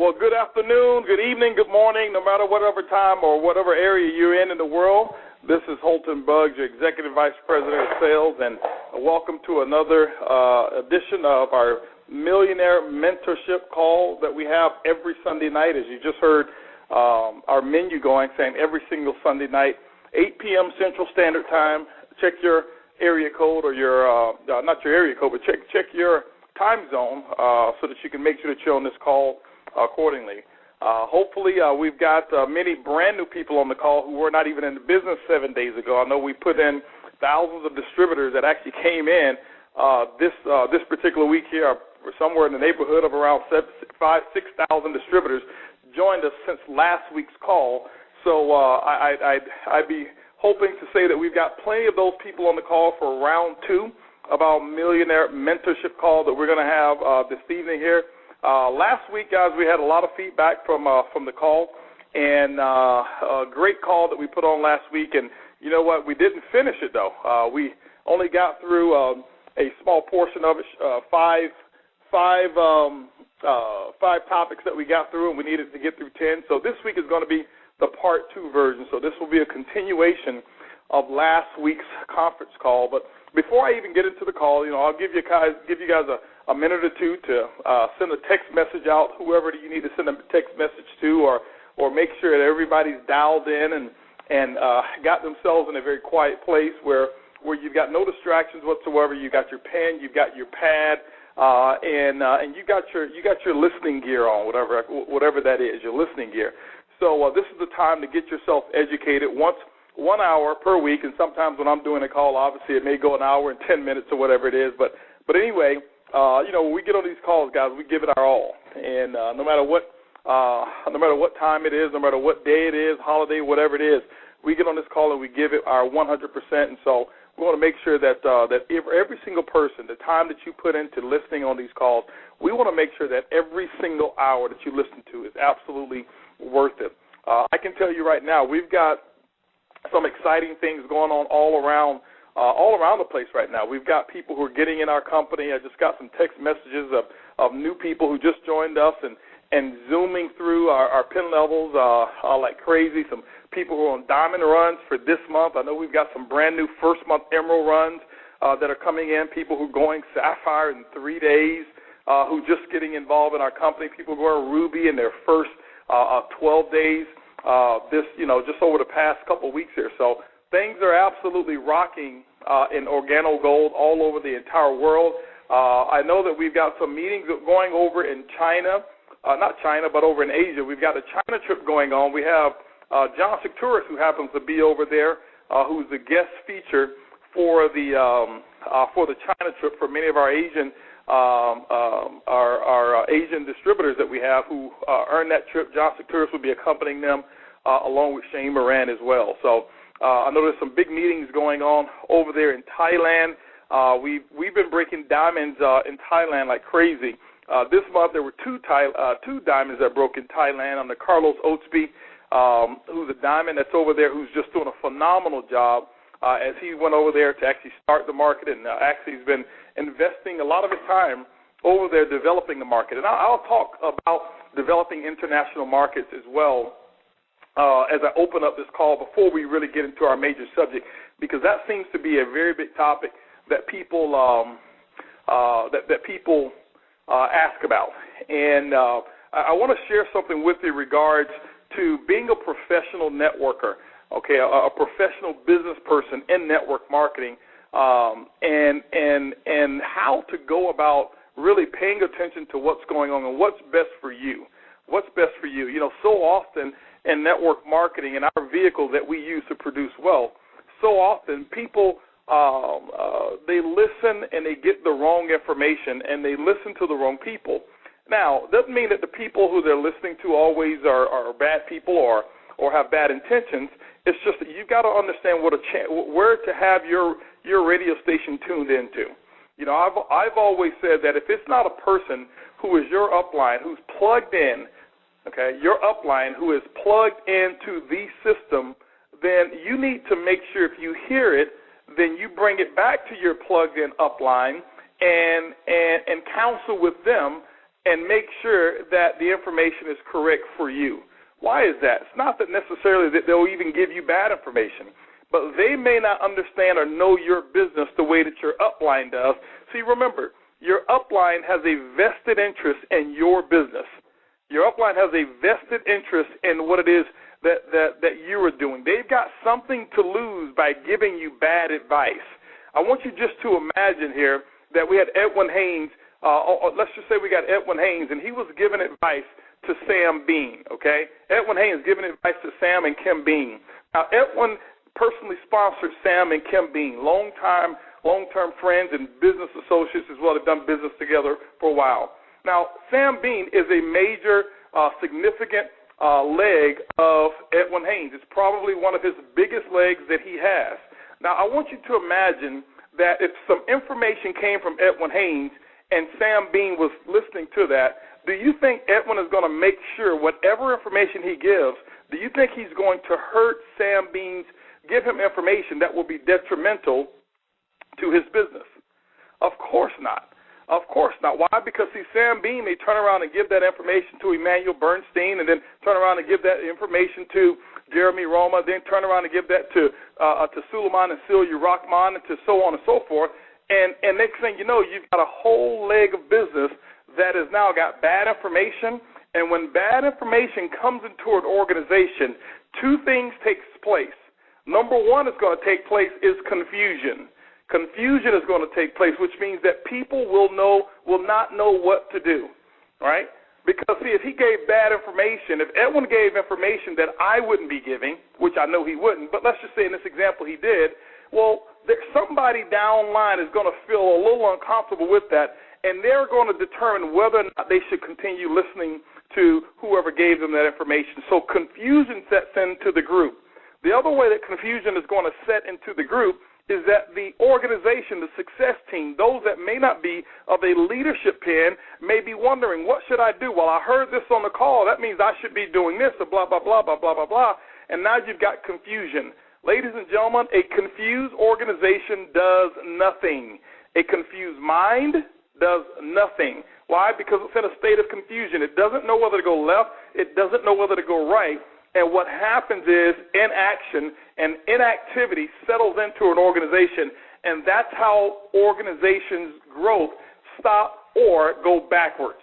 Well, good afternoon, good evening, good morning, no matter whatever time or whatever area you're in the world. This is Holton Buggs, your Executive Vice President of Sales, and welcome to another edition of our Millionaire Mentorship call that we have every Sunday night. As you just heard our menu going, saying every single Sunday night, 8 p.m. Central Standard Time. Check your area code or your, not your area code, but check your time zone so that you can make sure that you're on this call accordingly. Hopefully, we've got many brand new people on the call who were not even in the business 7 days ago. I know we put in thousands of distributors that actually came in this particular week here, somewhere in the neighborhood of around 6,000 distributors joined us since last week's call. So I'd be hoping to say that we've got plenty of those people on the call for round two of our Millionaire Mentorship call that we're going to have this evening here. Last week, guys, we had a lot of feedback from the call, and a great call that we put on last week. And you know what? We didn't finish it, though. We only got through a small portion of it, five topics that we got through, and we needed to get through 10. So this week is going to be the part two version. So this will be a continuation of last week's conference call. But before I even get into the call, I'll give you guys a minute or two to send a text message out, whoever you need to send a text message to, or make sure that everybody's dialed in and got themselves in a very quiet place where you've got no distractions whatsoever. You got your pen, you've got your pad, and you got your listening gear on, whatever that is, your listening gear. So this is the time to get yourself educated. 1 hour per week, and sometimes when I'm doing a call, obviously it may go an hour and 10 minutes or whatever it is. But anyway, when we get on these calls, guys, we give it our all. And no matter what time it is, no matter what day it is, holiday, whatever it is, we get on this call and we give it our 100%. And so we want to make sure that every single person, the time that you put into listening on these calls, we want to make sure that every single hour that you listen to is absolutely worth it. I can tell you right now, we've got some exciting things going on all around the place right now. We've got people who are getting in our company. I just got some text messages of new people who just joined us and zooming through our pin levels like crazy. Some people who are on diamond runs for this month. I know we've got some brand new first month emerald runs that are coming in, people who are going sapphire in 3 days, who just getting involved in our company, people who are ruby in their first 12 days. Just over the past couple of weeks here. So things are absolutely rocking in organo gold all over the entire world. I know that we've got some meetings going over in China, not China, but over in Asia. We've got a China trip going on. We have John Cetre, who happens to be over there, who's the guest feature for the China trip for many of our Asian Asian distributors that we have who earn that trip. John Cetre will be accompanying them along with Shane Moran as well. So I know there's some big meetings going on over there in Thailand. We've been breaking diamonds in Thailand like crazy. This month there were two diamonds that broke in Thailand under Carlos Oatsby, who's a diamond that's over there who's just doing a phenomenal job as he went over there to actually start the market, and actually he's been investing a lot of his time over there developing the market. And I'll talk about developing international markets as well as I open up this call before we really get into our major subject, because that seems to be a very big topic that people ask about. And I want to share something with you regards to being a professional networker, okay, a professional business person in network marketing, and how to go about really paying attention to what's going on and what's best for you. What's best for you? So often in network marketing, in our vehicle that we use to produce wealth, so often people, they listen and they get the wrong information and they listen to the wrong people. Now, it doesn't mean that the people who they're listening to always are bad people or have bad intentions. It's just that you've got to understand where to have your radio station tuned into. I've always said that if it's not a person who is your upline, who's plugged in, okay, your upline who is plugged into the system, then you need to make sure if you hear it, then you bring it back to your plugged-in upline and counsel with them and make sure that the information is correct for you. Why is that? It's not that necessarily that they'll even give you bad information, but they may not understand or know your business the way that your upline does. See, remember, your upline has a vested interest in your business. Your upline has a vested interest in what it is that you are doing. They've got something to lose by giving you bad advice. I want you just to imagine here that we had Edwin Haynes. Let's just say we got Edwin Haynes, and he was giving advice to Sam Bean, okay? Edwin Haynes giving advice to Sam and Kim Bean. Now, Edwin personally sponsored Sam and Kim Bean, long-term friends and business associates as well. They've done business together for a while. Now, Sam Bean is a major, significant leg of Edwin Haynes. It's probably one of his biggest legs that he has. Now, I want you to imagine that if some information came from Edwin Haynes and Sam Bean was listening to that, do you think Edwin is going to make sure whatever information he gives, do you think he's going to hurt Sam Bean's, give him information that will be detrimental to his business? Of course not. Of course not. Why? Because, see, Sam Bean may turn around and give that information to Emmanuel Bernstein and then turn around and give that information to Jeremy Roma, then turn around and give that to Suleiman and Celia Rahman and to so on and so forth. And next thing you know, you've got a whole leg of business that has now got bad information. And when bad information comes into an organization, two things takes place. Number one is going to take place is confusion. Confusion is going to take place, which means that people will not know what to do, right? Because, see, if he gave bad information, if Edwin gave information that I wouldn't be giving, which I know he wouldn't, but let's just say in this example he did, well, somebody down the line is going to feel a little uncomfortable with that, and they're going to determine whether or not they should continue listening to whoever gave them that information. So confusion sets into the group. The other way that confusion is going to set into the group is that the organization, the success team, those that may not be of a leadership pen may be wondering, what should I do? Well, I heard this on the call. That means I should be doing this, or blah, blah, blah, blah, blah, blah, blah. And now you've got confusion. Ladies and gentlemen, a confused organization does nothing. A confused mind does nothing. Why? Because it's in a state of confusion. It doesn't know whether to go left. It doesn't know whether to go right. And what happens is inaction and inactivity settles into an organization, and that's how organizations' growth stop or go backwards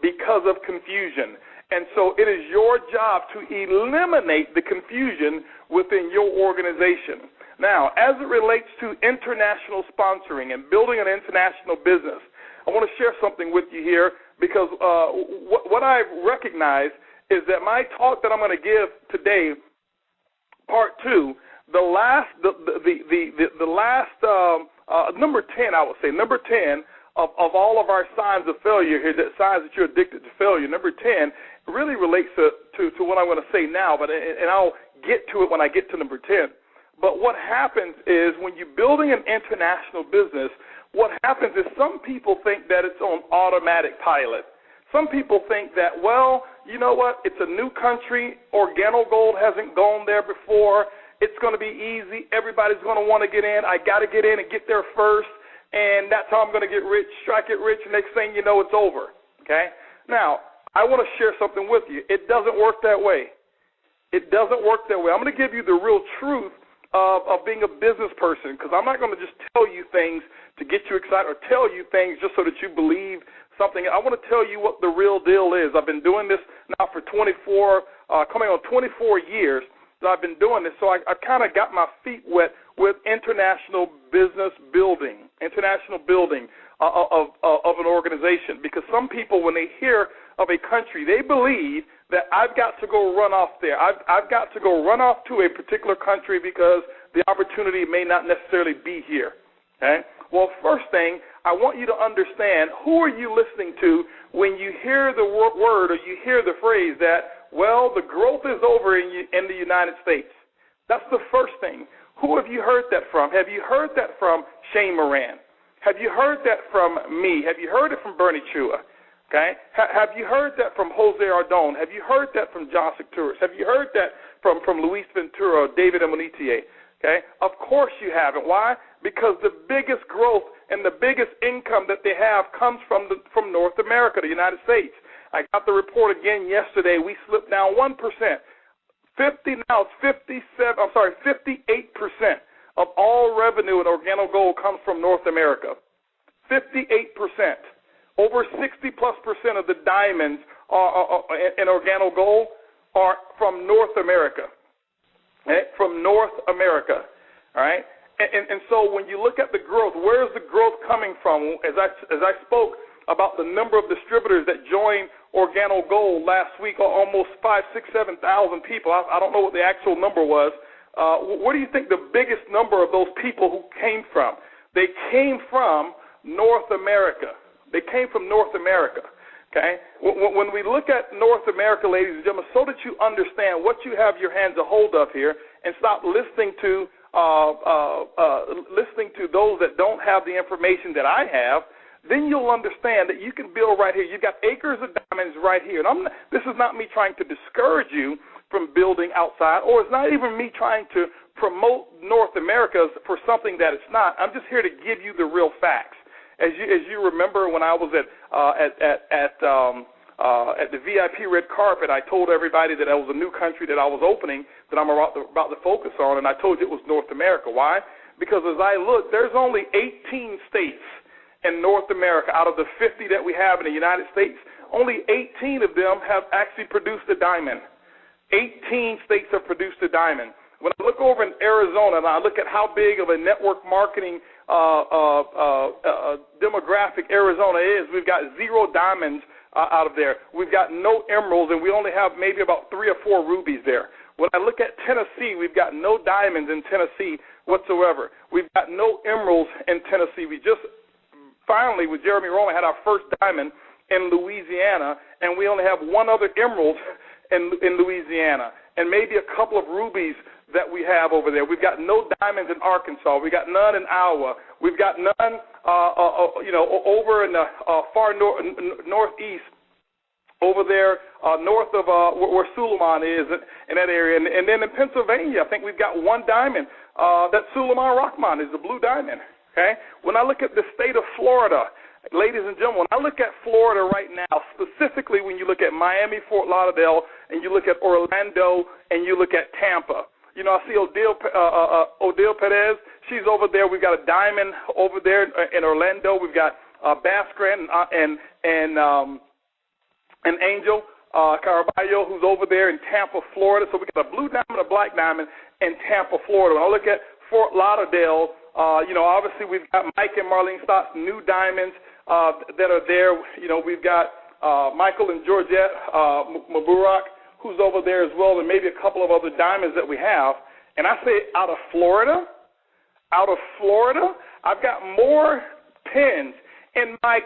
because of confusion. And so it is your job to eliminate the confusion within your organization. Now, as it relates to international sponsoring and building an international business, I want to share something with you here because what I've recognized is that my talk that I'm going to give today, part 2, the last number 10, I would say, number 10 of all of our signs of failure here, the signs that you're addicted to failure, number 10 really relates to what I'm going to say now, and I'll get to it when I get to number 10. But what happens is when you're building an international business, what happens is some people think that it's on automatic pilot. Some people think that, well, you know what, it's a new country, Organogold hasn't gone there before, it's going to be easy, everybody's going to want to get in, I got to get in and get there first, and that's how I'm going to get rich, strike it rich, and next thing you know, it's over, okay? Now, I want to share something with you. It doesn't work that way. It doesn't work that way. I'm going to give you the real truth of being a business person, because I'm not going to just tell you things to get you excited or tell you things just so that you believe something. I want to tell you what the real deal is. I've been doing this now for coming on 24 years that I've been doing this, so I kind of got my feet wet with international business building, international building of an organization, because some people, when they hear of a country, they believe that I've got to go run off there. I've got to go run off to a particular country because the opportunity may not necessarily be here. Okay? Well, first thing, I want you to understand, who are you listening to when you hear the word or you hear the phrase that, well, the growth is over in the United States? That's the first thing. Who have you heard that from? Have you heard that from Shane Moran? Have you heard that from me? Have you heard it from Bernie Chua? Okay? Have you heard that from Jose Ardon? Have you heard that from John Cetre? Have you heard that from Luis Ventura or David Amonitier? Okay? Of course you haven't. Why? Because the biggest growth and the biggest income that they have comes from North America, the United States. I got the report again yesterday. We slipped down 1%. 58% of all revenue in organo gold comes from North America. 58%. Over 60+% of the diamonds in organo gold are from North America. Okay? From North America. All right? And so when you look at the growth, where is the growth coming from? As I spoke about the number of distributors that joined organo gold last week, almost 5,000, 6,000, 7,000 people. I don't know what the actual number was. Where do you think the biggest number of those people who came from? They came from North America. They came from North America. Okay? When we look at North America, ladies and gentlemen, so that you understand what you have your hands a hold of here, and stop listening to those that don't have the information that I have, then you'll understand that you can build right here. You've got acres of diamonds right here. And this is not me trying to discourage you from building outside, or it's not even me trying to promote North America for something that it's not. I'm just here to give you the real facts. As you remember, when I was at the VIP red carpet, I told everybody that it was a new country that I was opening that I'm about to focus on, and I told you it was North America. Why? Because as I look, there's only 18 states in North America out of the 50 that we have in the United States. Only 18 of them have actually produced a diamond. 18 states have produced a diamond. When I look over in Arizona and I look at how big of a network marketing demographic Arizona is, we've got 0 diamonds out of there. We've got no emeralds, and we only have maybe about 3 or 4 rubies there. When I look at Tennessee, we've got no diamonds in Tennessee whatsoever. We've got no emeralds in Tennessee. We just finally, with Jeremy Roman, had our first diamond in Louisiana, and we only have 1 other emerald in Louisiana, and maybe a couple of rubies that we have over there. We've got no diamonds in Arkansas. We've got none in Iowa. We've got none, over in the far northeast, over there north of where Suleiman is, in that area. And then in Pennsylvania, I think we've got 1 diamond. That Suleiman Rahman is the blue diamond. Okay. When I look at the state of Florida, ladies and gentlemen, when I look at Florida right now, specifically when you look at Miami, Fort Lauderdale, and you look at Orlando, and you look at Tampa. You know, I see Odile Perez. She's over there. We've got a diamond over there in Orlando. We've got Baskran and Angel Caraballo, who's over there in Tampa, Florida. So we got a blue diamond, a black diamond in Tampa, Florida. When I look at Fort Lauderdale, obviously we've got Mike and Marlene Stott's new diamonds that are there. You know, we've got Michael and Georgette Maburak, who's over there as well, and maybe a couple of other diamonds that we have. And I say out of Florida, I've got more pins in my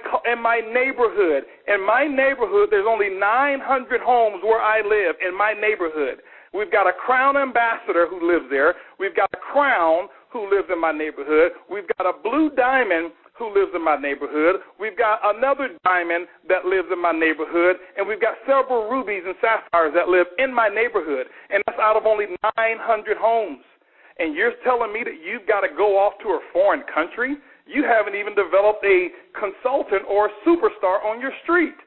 neighborhood. In my neighborhood, there's only 900 homes where I live in my neighborhood. We've got a crown ambassador who lives there. We've got a crown who lives in my neighborhood. We've got a blue diamond who lives in my neighborhood. We've got another diamond that lives in my neighborhood, and we've got several rubies and sapphires that live in my neighborhood, and that's out of only 900 homes. And you're telling me that you've got to go off to a foreign country? You haven't even developed a consultant or a superstar on your street.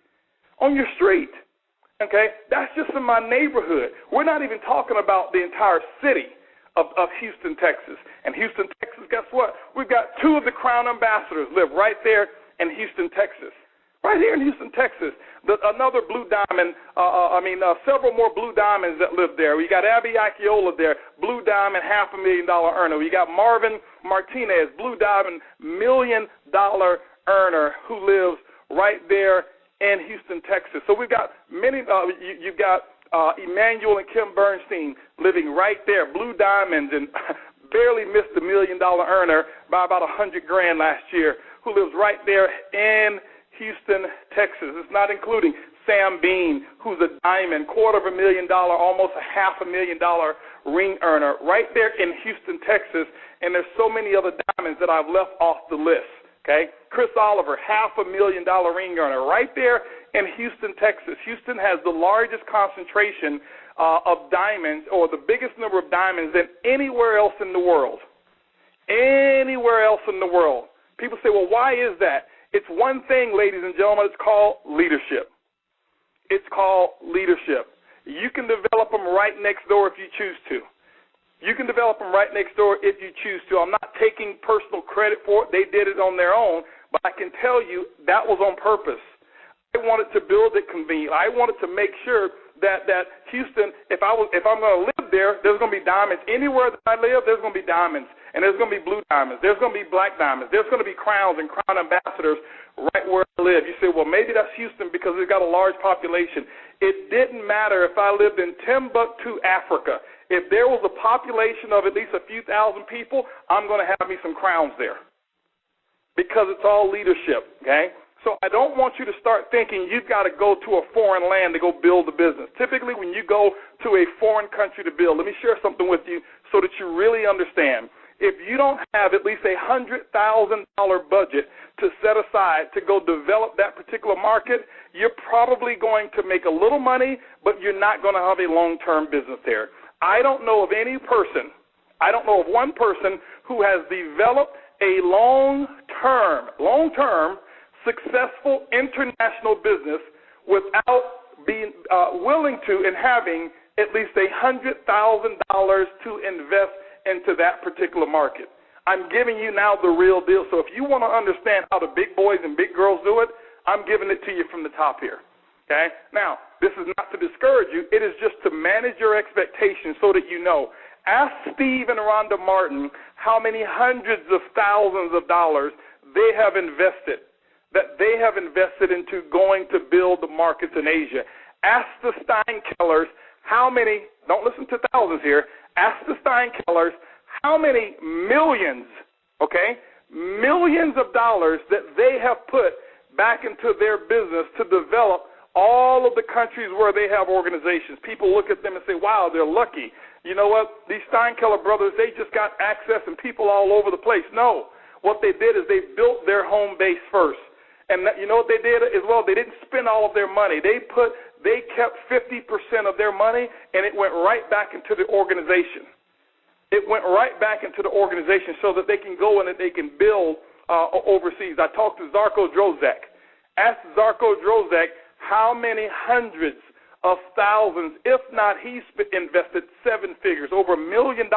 Okay? That's just in my neighborhood. We're not even talking about the entire city of Houston, Texas. And Houston, Texas, guess what? We've got 2 of the crown ambassadors live right there in Houston, Texas. Right here in Houston, Texas. Another blue diamond, several more blue diamonds that live there. We got Abby Akiola there, blue diamond, $500,000 earner. We got Marvin Martinez, blue diamond, $1 million earner who lives right there in Houston, Texas. So we've got many, you've got Emmanuel and Kim Bernstein living right there, blue diamonds, and barely missed $1 million earner by about $100,000 last year, who lives right there in Houston, Texas. It's not including Sam Bean, who's a diamond, $250,000, almost $500,000 ring earner, right there in Houston, Texas. And there's so many other diamonds that I've left off the list. Okay, Chris Oliver, $500,000 ring earner, right there in Houston, Texas. Houston has the largest concentration of diamonds, or the biggest number of diamonds than anywhere else in the world. Anywhere else in the world. People say, well, why is that? It's one thing, ladies and gentlemen, it's called leadership. It's called leadership. You can develop them right next door if you choose to. You can develop them right next door if you choose to. I'm not taking personal credit for it. They did it on their own, but I can tell you that was on purpose. I wanted to build it convenient. I wanted to make sure that Houston, if I'm going to live there, there's going to be diamonds. Anywhere that I live, there's going to be diamonds, and there's going to be blue diamonds. There's going to be black diamonds. There's going to be crowns and crown ambassadors right where I live. You say, well, maybe that's Houston because it's got a large population. It didn't matter if I lived in Timbuktu, Africa. If there was a population of at least a few thousand people, I'm going to have me some crowns there because it's all leadership, okay? So I don't want you to start thinking you've got to go to a foreign land to go build a business. Typically, when you go to a foreign country to build, let me share something with you so that you really understand. If you don't have at least a $100,000 budget to set aside to go develop that particular market, you're probably going to make a little money, but you're not going to have a long-term business there. I don't know of one person who has developed a long-term, successful international business without being willing to and having at least $100,000 to invest into that particular market. I'm giving you now the real deal. So if you want to understand how the big boys and big girls do it, I'm giving it to you from the top here. Okay? Now, this is not to discourage you. It is just to manage your expectations so that you know. Ask Steve and Rhonda Martin how many hundreds of thousands of dollars they have invested into going to build the markets in Asia. Ask the Steinkellers how many, don't listen to thousands here, ask the Steinkellers how many millions of dollars that they have put back into their business to develop all of the countries where they have organizations. People look at them and say, wow, they're lucky. You know what? These Steinkeller brothers, they just got access and people all over the place. No. What they did is they built their home base first. And you know what they did as well? They didn't spend all of their money. They kept 50% of their money, and it went right back into the organization. It went right back into the organization so that they can go and that they can build overseas. I talked to Zarko Drozek. Ask Zarko Drozek how many hundreds of thousands, if not he's invested 7 figures, over $1 million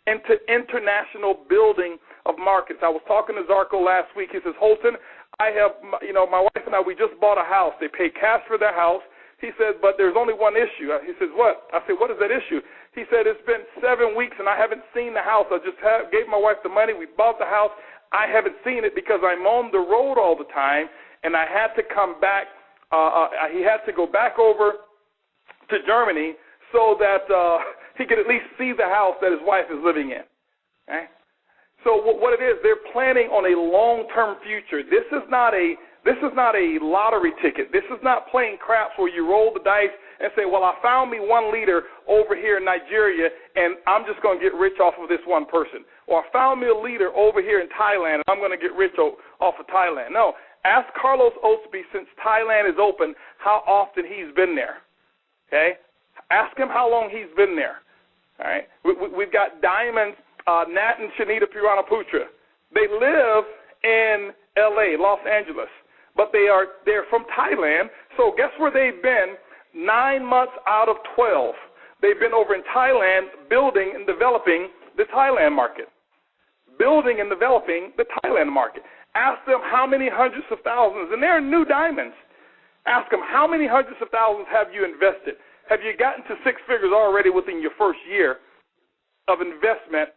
into international building of markets. I was talking to Zarko last week. He says, Holton, I have, my wife and I, we just bought a house. They paid cash for their house. He said, but there's only one issue. He says, what? I said, what is that issue? He said, it's been 7 weeks and I haven't seen the house. I just gave my wife the money. We bought the house. I haven't seen it because I'm on the road all the time, and I had to come back. He had to go back over to Germany so that he could at least see the house that his wife is living in. Okay? So what it is, they're planning on a long-term future. This is not a lottery ticket. This is not playing craps where you roll the dice and say, well, I found me one leader over here in Nigeria, and I'm just going to get rich off of this one person. Or I found me a leader over here in Thailand, and I'm going to get rich off of Thailand. No, ask Carlos Oatsby, since Thailand is open, how often he's been there. Okay? Ask him how long he's been there. All right? We've got diamonds, Nat and Shanita Puranaputra. They live in L.A., Los Angeles, but they're from Thailand. So guess where they've been 9 months out of 12. They've been over in Thailand building and developing the Thailand market. Building and developing the Thailand market. Ask them how many hundreds of thousands, and they're new diamonds. Ask them how many hundreds of thousands have you invested? Have you gotten to 6 figures already within your first year of investment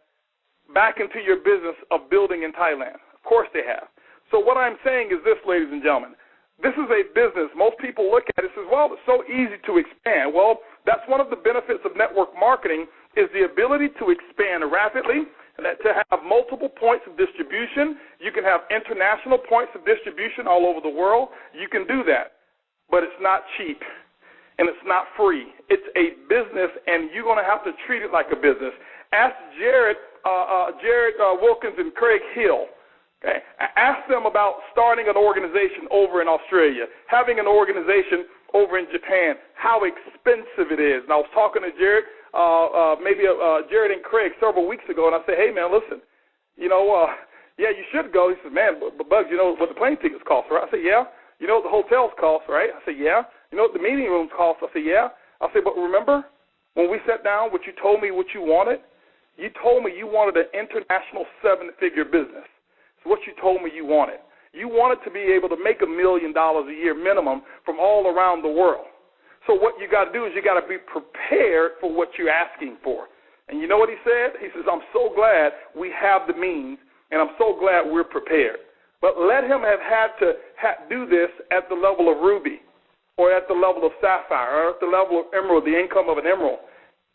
back into your business of building in Thailand? Of course they have. So what I'm saying is this, ladies and gentlemen. This is a business. Most people look at it and say, well, it's so easy to expand. Well, that's one of the benefits of network marketing is the ability to expand rapidly, and to have multiple points of distribution. You can have international points of distribution all over the world. You can do that, but it's not cheap, and it's not free. It's a business, and you're going to have to treat it like a business. Ask Jared Wilkins and Craig Hill. Okay. Ask them about starting an organization over in Australia, having an organization over in Japan, how expensive it is. And I was talking to Jared, Jared and Craig several weeks ago, and I said, hey, man, listen, you yeah, you should go. He says, man, but Bugs, you know what the plane tickets cost, right? I said, yeah. You know what the hotels cost, right? I said, yeah. You know what the meeting rooms cost? I said, yeah. I said, but remember when we sat down, what you told me what you wanted? You told me you wanted an international 7-figure business. It's what you told me you wanted. You wanted to be able to make $1 million a year minimum from all around the world. So what you got to do is you got to be prepared for what you're asking for. And you know what he said? He says, I'm so glad we have the means, and I'm so glad we're prepared. But let him have had to do this at the level of ruby or at the level of sapphire or at the level of emerald, the income of an emerald.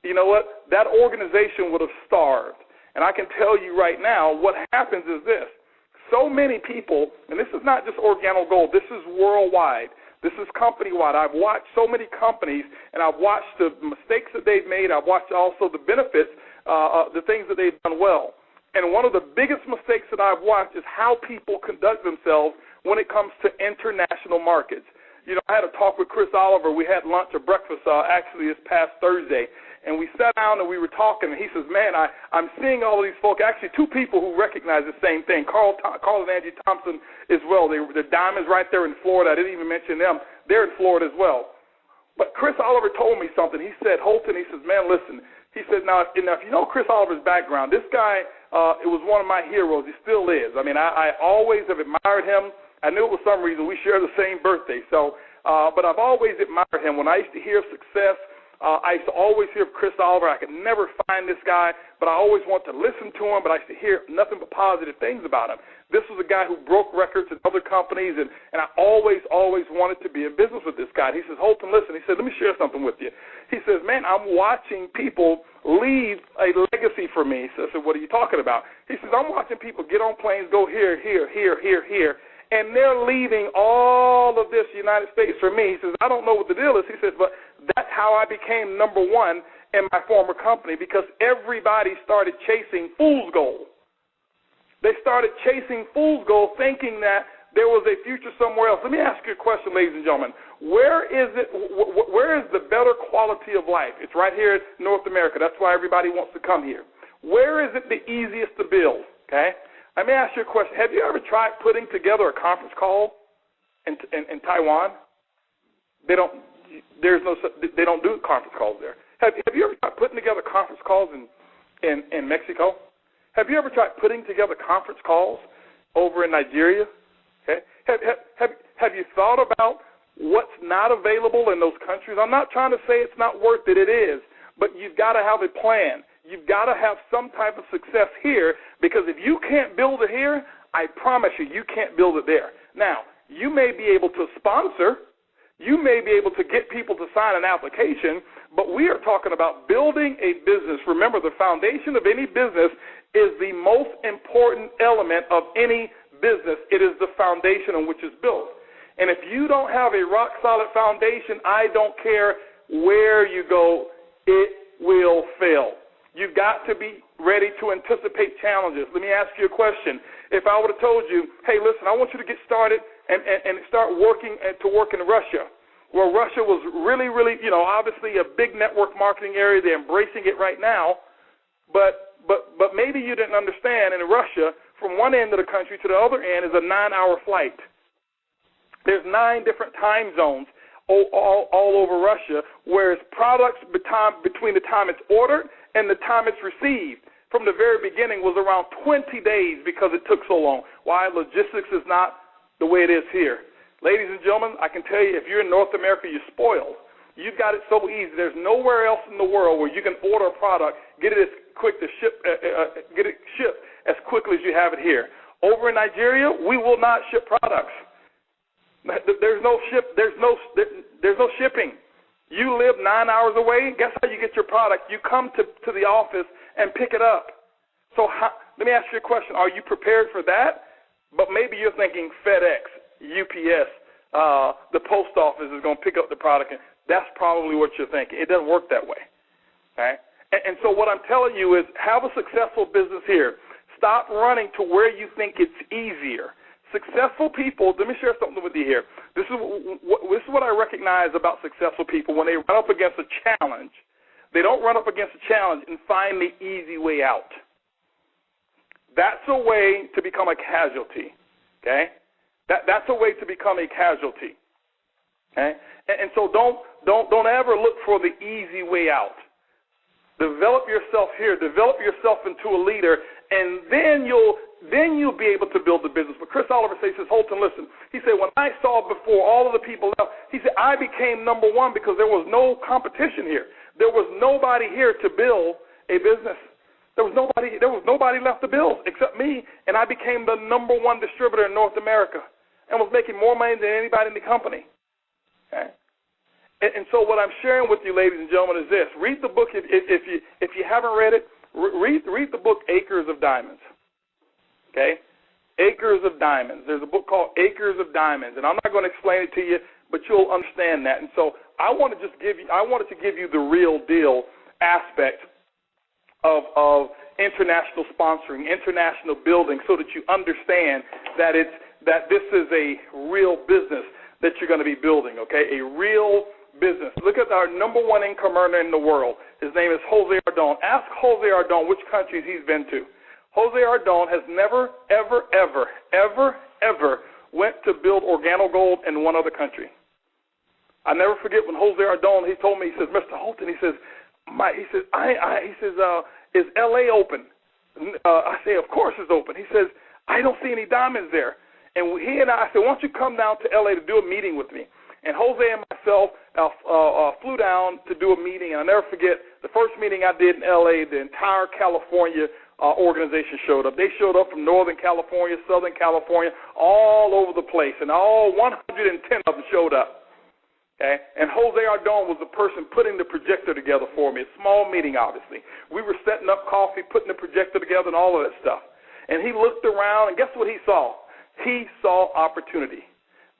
You know what? That organization would have starved. And I can tell you right now what happens is this. So many people, and this is not just Organo Gold, this is worldwide. This is company-wide. I've watched so many companies, and I've watched the mistakes that they've made. I've watched also the benefits, the things that they've done well. And one of the biggest mistakes that I've watched is how people conduct themselves when it comes to international markets. You know, I had a talk with Chris Oliver. We had lunch or breakfast actually this past Thursday, and we sat down and we were talking, and he says, man, I'm seeing all of these folks, actually 2 people who recognize the same thing, Carl and Angie Thompson as well. They're diamonds right there in Florida. I didn't even mention them. They're in Florida as well. But Chris Oliver told me something. He said, Holton, he says, man, listen. He said, now, if you know Chris Oliver's background, this guy, it was one of my heroes. He still is. I mean, I always have admired him. I knew it was some reason. We share the same birthday. So, but I've always admired him. When I used to hear of success, I used to always hear of Chris Oliver. I could never find this guy, but I always wanted to listen to him, but I used to hear nothing but positive things about him. This was a guy who broke records in other companies, and I always wanted to be in business with this guy. He says, Holton, listen. He said, let me share something with you. He says, man, I'm watching people leave a legacy for me. So I said, what are you talking about? He says, I'm watching people get on planes, go here, and they're leaving all of this United States for me. He says, I don't know what the deal is. He says, but that's how I became number 1 in my former company, because everybody started chasing fool's gold. They started chasing fool's gold, thinking that there was a future somewhere else. Let me ask you a question, ladies and gentlemen. Where is the better quality of life? It's right here in North America. That's why everybody wants to come here. Where is it the easiest to build? Okay. Let me ask you a question. Have you ever tried putting together a conference call in Taiwan? They don't do conference calls there. Have you ever tried putting together conference calls in Mexico? Have you ever tried putting together conference calls over in Nigeria? Okay. Have you thought about what's not available in those countries? I'm not trying to say it's not worth it. It is. But you've got to have a plan. You've got to have some type of success here, because if you can't build it here, I promise you can't build it there. Now, you may be able to sponsor. You may be able to get people to sign an application, but we are talking about building a business. Remember, the foundation of any business is the most important element of any business. It is the foundation on which it's built. And if you don't have a rock-solid foundation, I don't care where you go, it will fail. You've got to be ready to anticipate challenges. Let me ask you a question. If I would have told you, hey, listen, I want you to get started and start working in Russia. Well, Russia was really, obviously a big network marketing area. They're embracing it right now. But maybe you didn't understand, in Russia, from one end of the country to the other end is a 9-hour flight. There's 9 different time zones all over Russia, whereas products between the time it's ordered and the time it's received from the very beginning was around 20 days because it took so long. Why? Logistics is not the way it is here. Ladies and gentlemen, I can tell you, if you're in North America, you're spoiled. You've got it so easy. There's nowhere else in the world where you can order a product, get it get it shipped as quickly as you have it here. Over in Nigeria, we will not ship products. There's no shipping. You live 9 hours away. Guess how you get your product? You come to the office and pick it up. So let me ask you a question. Are you prepared for that? But maybe you're thinking FedEx, UPS, the post office is going to pick up the product. And that's probably what you're thinking. It doesn't work that way. Okay? And so what I'm telling you is have a successful business here. Stop running to where you think it's easier. Successful people, let me share something with you here. This is what I recognize about successful people. When they run up against a challenge, they don't run up against a challenge and find the easy way out. That's a way to become a casualty, okay? That's a way to become a casualty, okay? And so don't ever look for the easy way out. Develop yourself here. Develop yourself into a leader, and then you'll be able to build the business. But Chris Oliver says, Holton, listen. He said, when I saw before all of the people left, he said, I became number one because there was no competition here. There was nobody here to build a business. There was nobody left to build except me, and I became the number one distributor in North America and was making more money than anybody in the company. Okay? And so what I'm sharing with you, ladies and gentlemen, is this. Read the book. If you haven't read it, read the book Acres of Diamonds. Okay? Acres of Diamonds. There's a book called Acres of Diamonds, and I'm not going to explain it to you, but you'll understand that. And so I wanted to give you the real deal aspect of international sponsoring, international building, so that you understand that this is a real business that you're going to be building. Okay? A real business. Look at our number one income earner in the world. His name is Jose Ardon. Ask Jose Ardon which countries he's been to. Jose Ardon has never, ever, ever, ever, ever went to build organogold in one other country. I never forget when Jose Ardon, he told me, he says, Mr. Holton, he says, is L.A. open? I say, of course it's open. He says, I don't see any diamonds there. And he and I said, why don't you come down to L.A. to do a meeting with me? And Jose and myself flew down to do a meeting, and I'll never forget the first meeting I did in L.A., the entire California organization showed up. They showed up from Northern California, Southern California, all over the place, and all 110 of them showed up. Okay? And Jose Ardon was the person putting the projector together for me. A small meeting, obviously. We were setting up coffee, putting the projector together, and all of that stuff. And he looked around, and guess what he saw? He saw opportunity.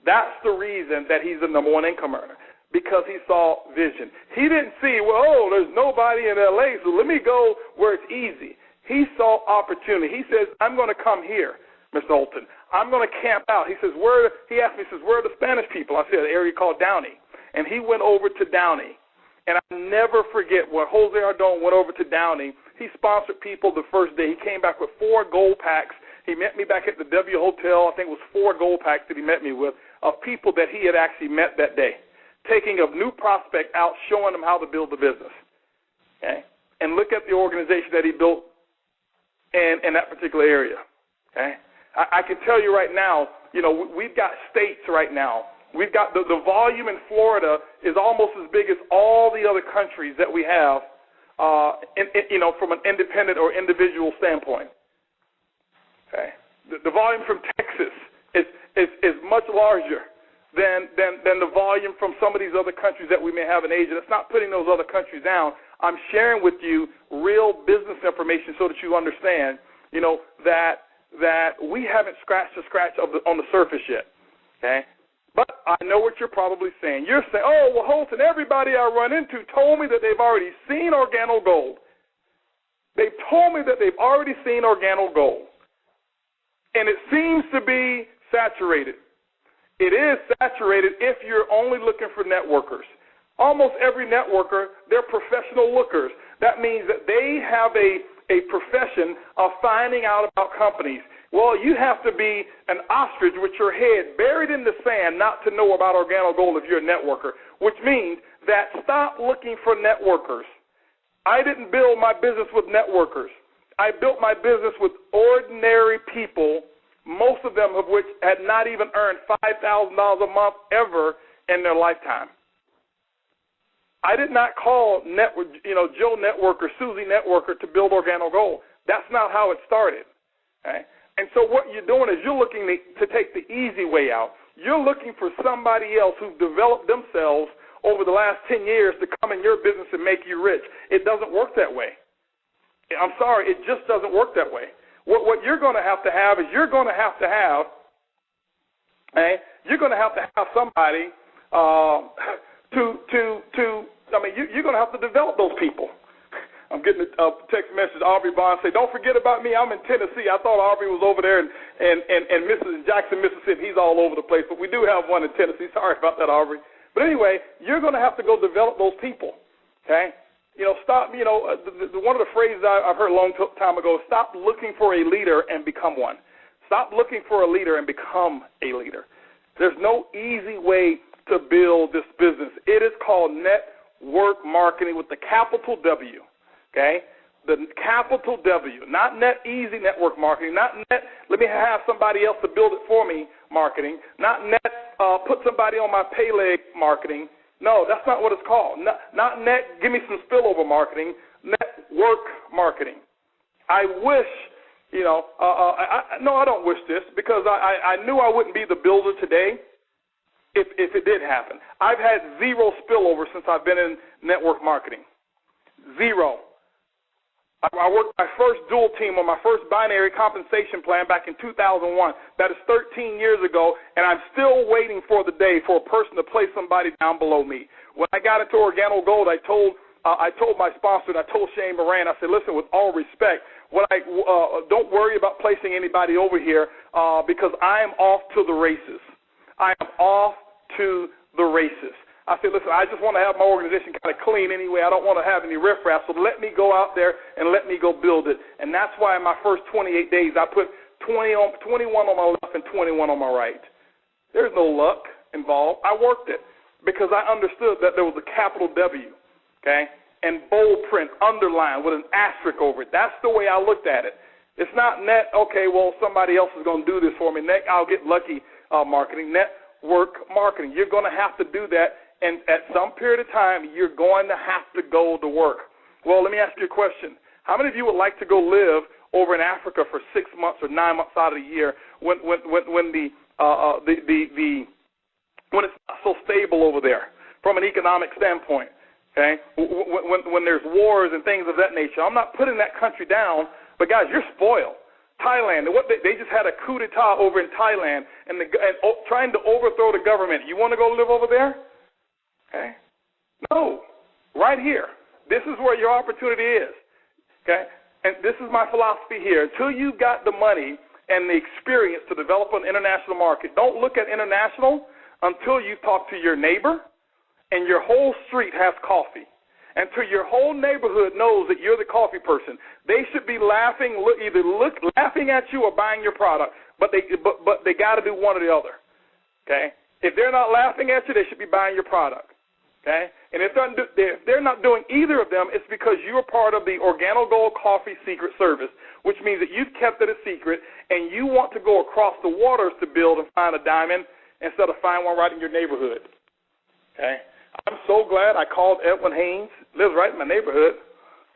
That's the reason that he's the number one income earner, because he saw vision. He didn't see, there's nobody in L.A., so let me go where it's easy. He saw opportunity. He says, I'm going to come here, Mr. Holton. I'm going to camp out. He says, he asked me, where are the Spanish people? I said, an area called Downey. And he went over to Downey. And I never forget when Jose Ardon went over to Downey, he sponsored people the first day. He came back with 4 gold packs. He met me back at the W Hotel. I think it was 4 gold packs that he met me with, of people that he had actually met that day, taking a new prospect out, showing them how to build the business. Okay? And look at the organization that he built in that particular area. Okay? I can tell you right now, we've got states right now. We've got the volume in Florida is almost as big as all the other countries that we have, from an independent or individual standpoint. Okay? The volume from Texas is much larger than the volume from some of these other countries that we may have in Asia. It's not putting those other countries down. I'm sharing with you real business information so that you understand, that we haven't scratched the scratch on the surface yet. Okay? But I know what you're probably saying. You're saying, Holton, everybody I run into told me that they've already seen organogold. They've told me that they've already seen organogold. And it seems to be saturated. It is saturated if you're only looking for networkers. Almost every networker, they're professional lookers. That means that they have a profession of finding out about companies. Well, you have to be an ostrich with your head buried in the sand not to know about organogold if you're a networker, which means that stop looking for networkers. I didn't build my business with networkers. I built my business with ordinary people, most of them of which had not even earned $5,000 a month ever in their lifetime. I did not call Joe Networker, Susie Networker to build organogold. That's not how it started. Okay? And so what you're doing is you're looking to take the easy way out. You're looking for somebody else who's developed themselves over the last 10 years to come in your business and make you rich. It doesn't work that way. I'm sorry, it just doesn't work that way. What you're going to have is you're going to have to have somebody you're going to have to develop those people. I'm getting a text message. Aubrey Bond say, "Don't forget about me. I'm in Tennessee. I thought Aubrey was over there in Jackson, Mississippi. He's all over the place, but we do have one in Tennessee. Sorry about that, Aubrey. But anyway, you're going to have to go develop those people, okay? Stop, one of the phrases I've heard a long time ago, stop looking for a leader and become one. Stop looking for a leader and become a leader. There's no easy way to build this business. It is called network marketing with the capital W, okay? The capital W, not net easy network marketing, not net let me have somebody else to build it for me marketing, not net put somebody on my pay leg marketing. No, that's not what it's called. Not net give me some spillover marketing, network marketing. I wish, I don't wish this because I knew I wouldn't be the builder today if it did happen. I've had zero spillover since I've been in network marketing. Zero. I worked my first dual team on my first binary compensation plan back in 2001. That is 13 years ago, and I'm still waiting for the day for a person to place somebody down below me. When I got into Organo Gold, I told my sponsor, and I told Shane Moran, I said, listen, with all respect, don't worry about placing anybody over here because I am off to the races. I am off to the races. I said, listen, I just want to have my organization kind of clean anyway. I don't want to have any riffraff, so let me go out there and let me go build it. And that's why in my first 28 days I put 21 on my left and 21 on my right. There's no luck involved. I worked it because I understood that there was a capital W, okay, and bold print, underlined with an asterisk over it. That's the way I looked at it. It's not net, okay, well, somebody else is going to do this for me. Net, I'll get lucky marketing, network marketing. You're going to have to do that. And at some period of time, you're going to have to go to work. Well, let me ask you a question. How many of you would like to go live over in Africa for 6 months or 9 months out of the year when it's not so stable over there from an economic standpoint? Okay, when there's wars and things of that nature. I'm not putting that country down, but guys, you're spoiled. Thailand, they just had a coup d'etat over in Thailand and trying to overthrow the government. You want to go live over there? Okay? No, right here. This is where your opportunity is. Okay? And this is my philosophy here. Until you've got the money and the experience to develop an international market, don't look at international until you talk to your neighbor and your whole street has coffee. Until your whole neighborhood knows that you're the coffee person. They should be laughing, laughing at you or buying your product, but they got to do one or the other. Okay? If they're not laughing at you, they should be buying your product. Okay? And if they're not doing either of them, it's because you're part of the Organo Gold Coffee Secret Service, which means that you've kept it a secret and you want to go across the waters to build and find a diamond instead of find one right in your neighborhood. Okay? I'm so glad I called Edwin Haynes. Lives right in my neighborhood.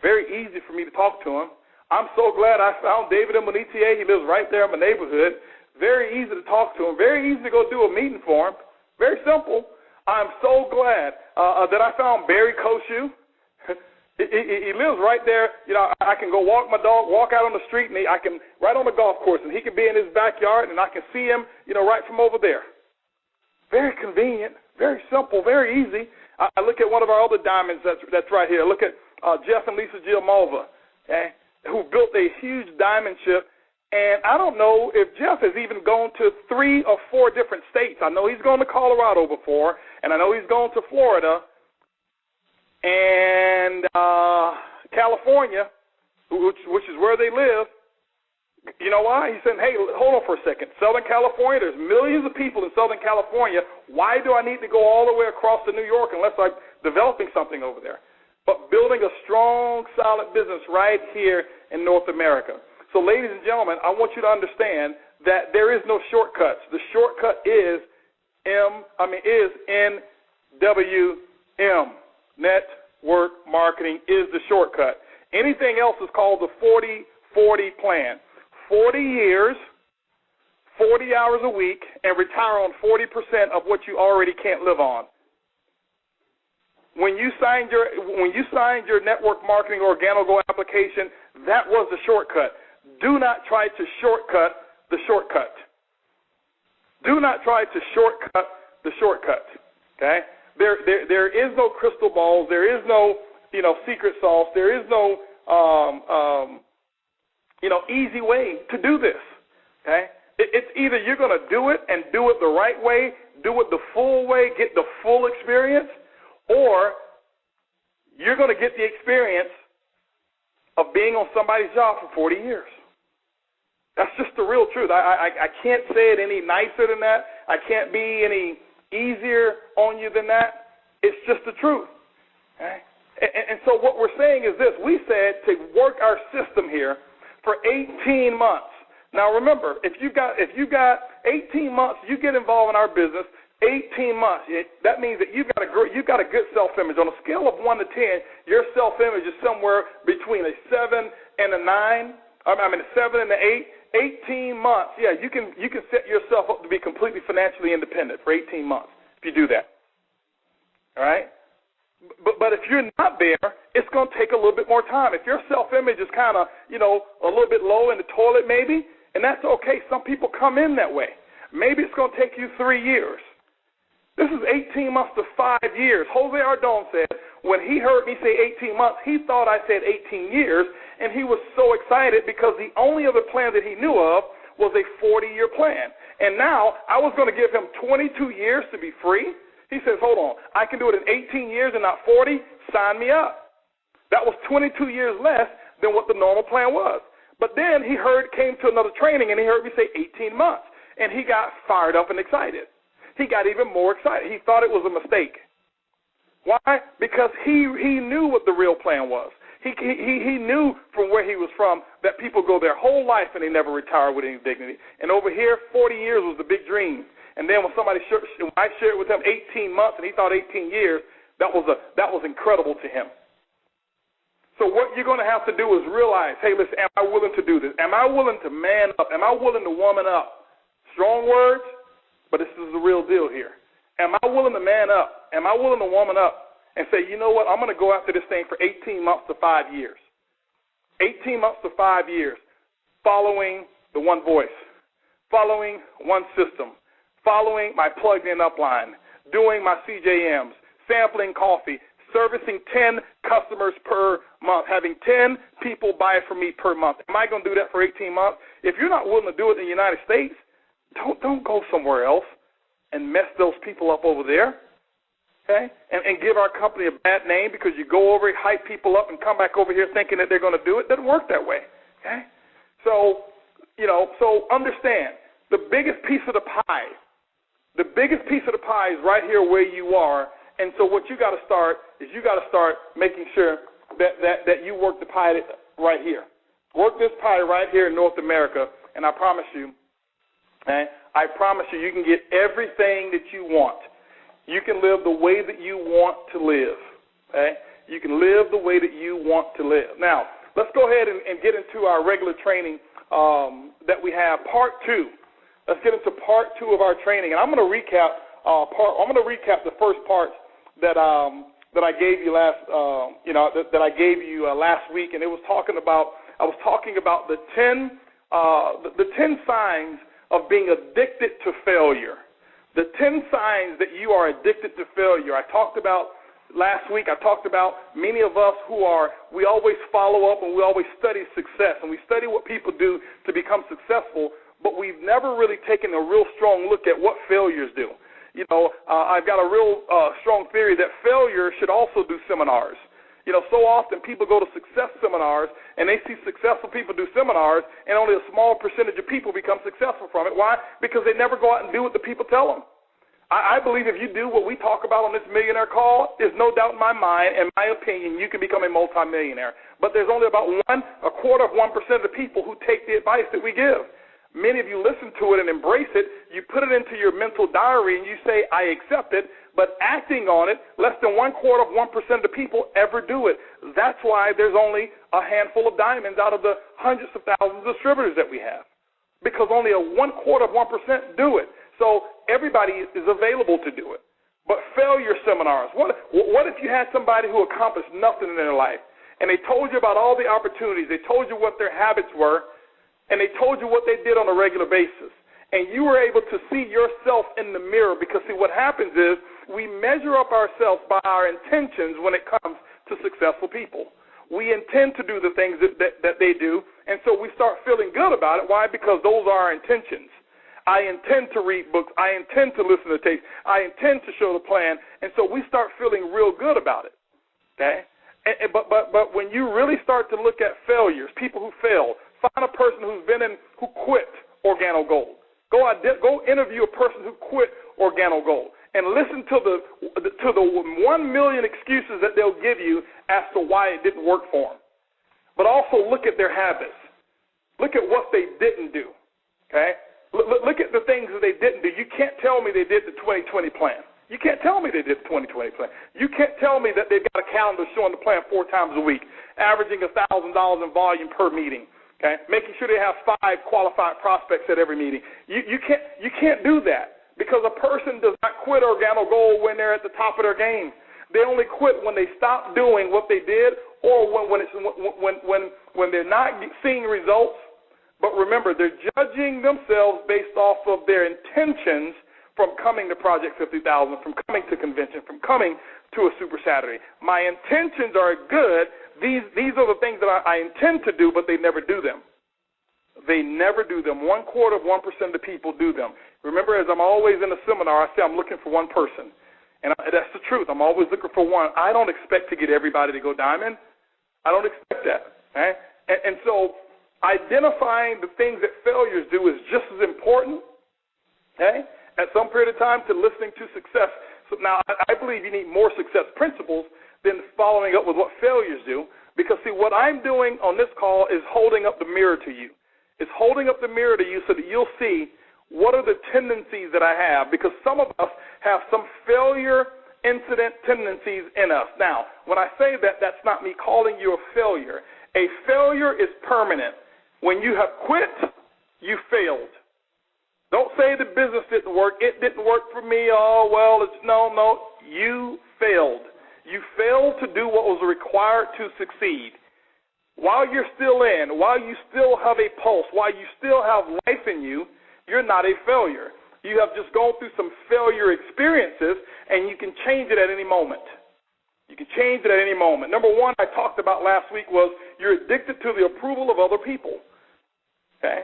Very easy for me to talk to him. I'm so glad I found David Monitia. He lives right there in my neighborhood. Very easy to talk to him. Very easy to go do a meeting for him. Very simple. I'm so glad that I found Barry Koshu. He lives right there. I can go walk my dog, walk out on the street, and I can right on the golf course, and he can be in his backyard, and I can see him, right from over there. Very convenient, very simple, very easy. I look at one of our other diamonds that's right here. Look at Jeff and Lisa Jill Malva, okay, who built a huge diamond ship. And I don't know if Jeff has even gone to 3 or 4 different states. I know he's gone to Colorado before, and I know he's gone to Florida and California, which is where they live. You know why? He said, hey, hold on for a second. Southern California, there's millions of people in Southern California. Why do I need to go all the way across to New York unless I'm developing something over there? But building a strong, solid business right here in North America. So, ladies and gentlemen, I want you to understand that there is no shortcuts. The shortcut is NWM. Network marketing is the shortcut. Anything else is called the 40-40 plan. 40 years, 40 hours a week, and retire on 40% of what you already can't live on. When you signed your network marketing Organo Gold application, that was the shortcut. Do not try to shortcut the shortcut. Do not try to shortcut the shortcut. Okay? There is no crystal balls. There is no secret sauce. There is no easy way to do this. Okay? It's either you're going to do it and do it the right way, do it the full way, get the full experience, or you're going to get the experience of being on somebody's job for 40 years. That's just the real truth. I can't say it any nicer than that. I can't be any easier on you than that. It's just the truth. Okay? And so what we're saying is this. We said to work our system here for 18 months. Now remember, if you've got 18 months, you get involved in our business, 18 months, that means that you've got a good self-image. On a scale of 1 to 10, your self-image is somewhere between a 7 and a 9. A 7 and an 8. 18 months, yeah, you can set yourself up to be completely financially independent for 18 months if you do that. All right? But if you're not there, it's going to take a little bit more time. If your self-image is kind of, a little bit low in the toilet maybe, and that's okay. Some people come in that way. Maybe it's going to take you 3 years. This is 18 months to 5 years. Jose Ardon said when he heard me say 18 months, he thought I said 18 years, and he was so excited because the only other plan that he knew of was a 40-year plan. And now I was going to give him 22 years to be free. He says, hold on, I can do it in 18 years and not 40? Sign me up. That was 22 years less than what the normal plan was. But then he came to another training, and he heard me say 18 months, and he got fired up and excited. He got even more excited. He thought it was a mistake. Why? Because he knew what the real plan was. He knew from where he was from that people go their whole life and they never retire with any dignity. And over here, 40 years was the big dream. And then when I shared with him 18 months and he thought 18 years, that was incredible to him. So what you're going to have to do is realize, hey, listen, am I willing to do this? Am I willing to man up? Am I willing to woman up? Strong words, but this is the real deal here. Am I willing to man up? Am I willing to woman up? And say, you know what, I'm going to go after this thing for 18 months to 5 years. 18 months to 5 years, following the one voice, following one system, following my plugged-in upline, doing my CJMs, sampling coffee, servicing 10 customers per month, having 10 people buy from me per month. Am I going to do that for 18 months? If you're not willing to do it in the United States, don't go somewhere else and mess those people up over there. Okay? And give our company a bad name because you go over, hype people up, and come back over here thinking that they're going to do it. It doesn't work that way. Okay? So understand, the biggest piece of the pie is right here where you are. And so what you got to start is you got to start making sure that you work the pie right here. Work this pie right here in North America, and I promise you, you can get everything that you want. You can live the way that you want to live. Okay? You can live the way that you want to live. Now, let's go ahead and get into our regular training that we have, part 2. Let's get into part 2 of our training, and I'm going to recap. The first part that I gave you last week, and it was talking about. I was talking about the 10 signs of being addicted to failure. The 10 signs that you are addicted to failure. Last week I talked about many of us we always follow up and we always study success, and we study what people do to become successful, but we've never really taken a real strong look at what failures do. I've got a real strong theory that failure should also do seminars. So often people go to success seminars and they see successful people do seminars, and only a small percentage of people become successful from it. Why? Because they never go out and do what the people tell them. I believe if you do what we talk about on this Millionaire call, there's no doubt in my mind, in my opinion, you can become a multimillionaire. But there's only about 1/4 of 1% of the people who take the advice that we give. Many of you listen to it and embrace it. You put it into your mental diary and you say, I accept it. But acting on it, less than 1/4 of 1% of the people ever do it. That's why there's only a handful of diamonds out of the hundreds of thousands of distributors that we have. Because only a 1/4 of 1% do it. So everybody is available to do it. But failure seminars, what if you had somebody who accomplished nothing in their life, and they told you about all the opportunities, they told you what their habits were, and they told you what they did on a regular basis, and you were able to see yourself in the mirror? Because, see, what happens is we measure up ourselves by our intentions when it comes to successful people. We intend to do the things that they do, and so we start feeling good about it. Why? Because those are our intentions. I intend to read books. I intend to listen to tapes. I intend to show the plan, and so we start feeling real good about it. Okay? But when you really start to look at failures, people who fail, find a person who quit Organo Gold. Go interview a person who quit Organo Gold and listen to the 1 million excuses that they'll give you as to why it didn't work for them. But also look at their habits. Look at what they didn't do. Okay? Look at the things that they didn't do. You can't tell me they did the 2020 plan. You can't tell me they did the 2020 plan. You can't tell me that they've got a calendar showing the plan 4 times a week, averaging $1,000 in volume per meeting, okay? Making sure they have 5 qualified prospects at every meeting. You can't do that because a person does not quit Organo Gold when they're at the top of their game. They only quit when they stop doing what they did or when they're not seeing results. But remember, they're judging themselves based off of their intentions from coming to Project 50,000, from coming to convention, from coming to a Super Saturday. My intentions are good. These are the things that I intend to do, but they never do them. They never do them. 1/4 of 1% of the people do them. Remember, as I'm always in a seminar, I say I'm looking for one person. And that's the truth. I'm always looking for one. I don't expect to get everybody to go diamond. I don't expect that. Okay? And so identifying the things that failures do is just as important, okay, at some period of time to listening to success. So now, I believe you need more success principles than following up with what failures do because, see, what I'm doing on this call is holding up the mirror to you. It's holding up the mirror to you so that you'll see what are the tendencies that I have because some of us have some failure incident tendencies in us. Now, when I say that, that's not me calling you a failure. A failure is permanent. When you have quit, you failed. Don't say the business didn't work. It didn't work for me. Oh, well, no. You failed. You failed to do what was required to succeed. While you're still in, while you still have a pulse, while you still have life in you, you're not a failure. You have just gone through some failure experiences, and you can change it at any moment. You can change it at any moment. Number one I talked about last week was you're addicted to the approval of other people. Okay?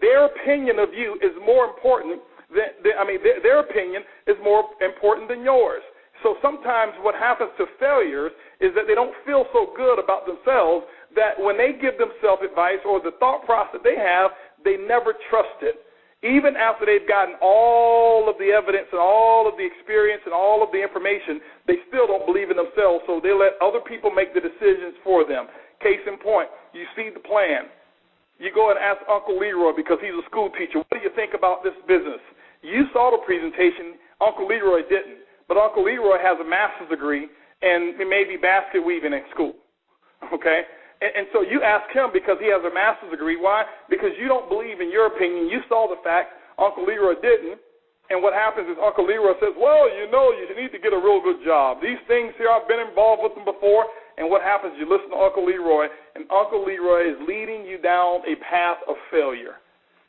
Their opinion of you is more important their opinion is more important than yours. So sometimes what happens to failures is that they don't feel so good about themselves that when they give themselves advice or the thought process they have, they never trust it. Even after they've gotten all of the evidence and all of the experience and all of the information, they still don't believe in themselves, so they let other people make the decisions for them. Case in point, you see the plan. You go and ask Uncle Leroy because he's a school teacher, what do you think about this business? You saw the presentation. Uncle Leroy didn't. But Uncle Leroy has a master's degree and maybe basket weaving in school. Okay? And so you ask him because he has a master's degree. Why? Because you don't believe in your opinion. You saw the fact Uncle Leroy didn't. And what happens is Uncle Leroy says, well, you need to get a real good job. These things here, I've been involved with them before. And what happens, you listen to Uncle Leroy, and Uncle Leroy is leading you down a path of failure.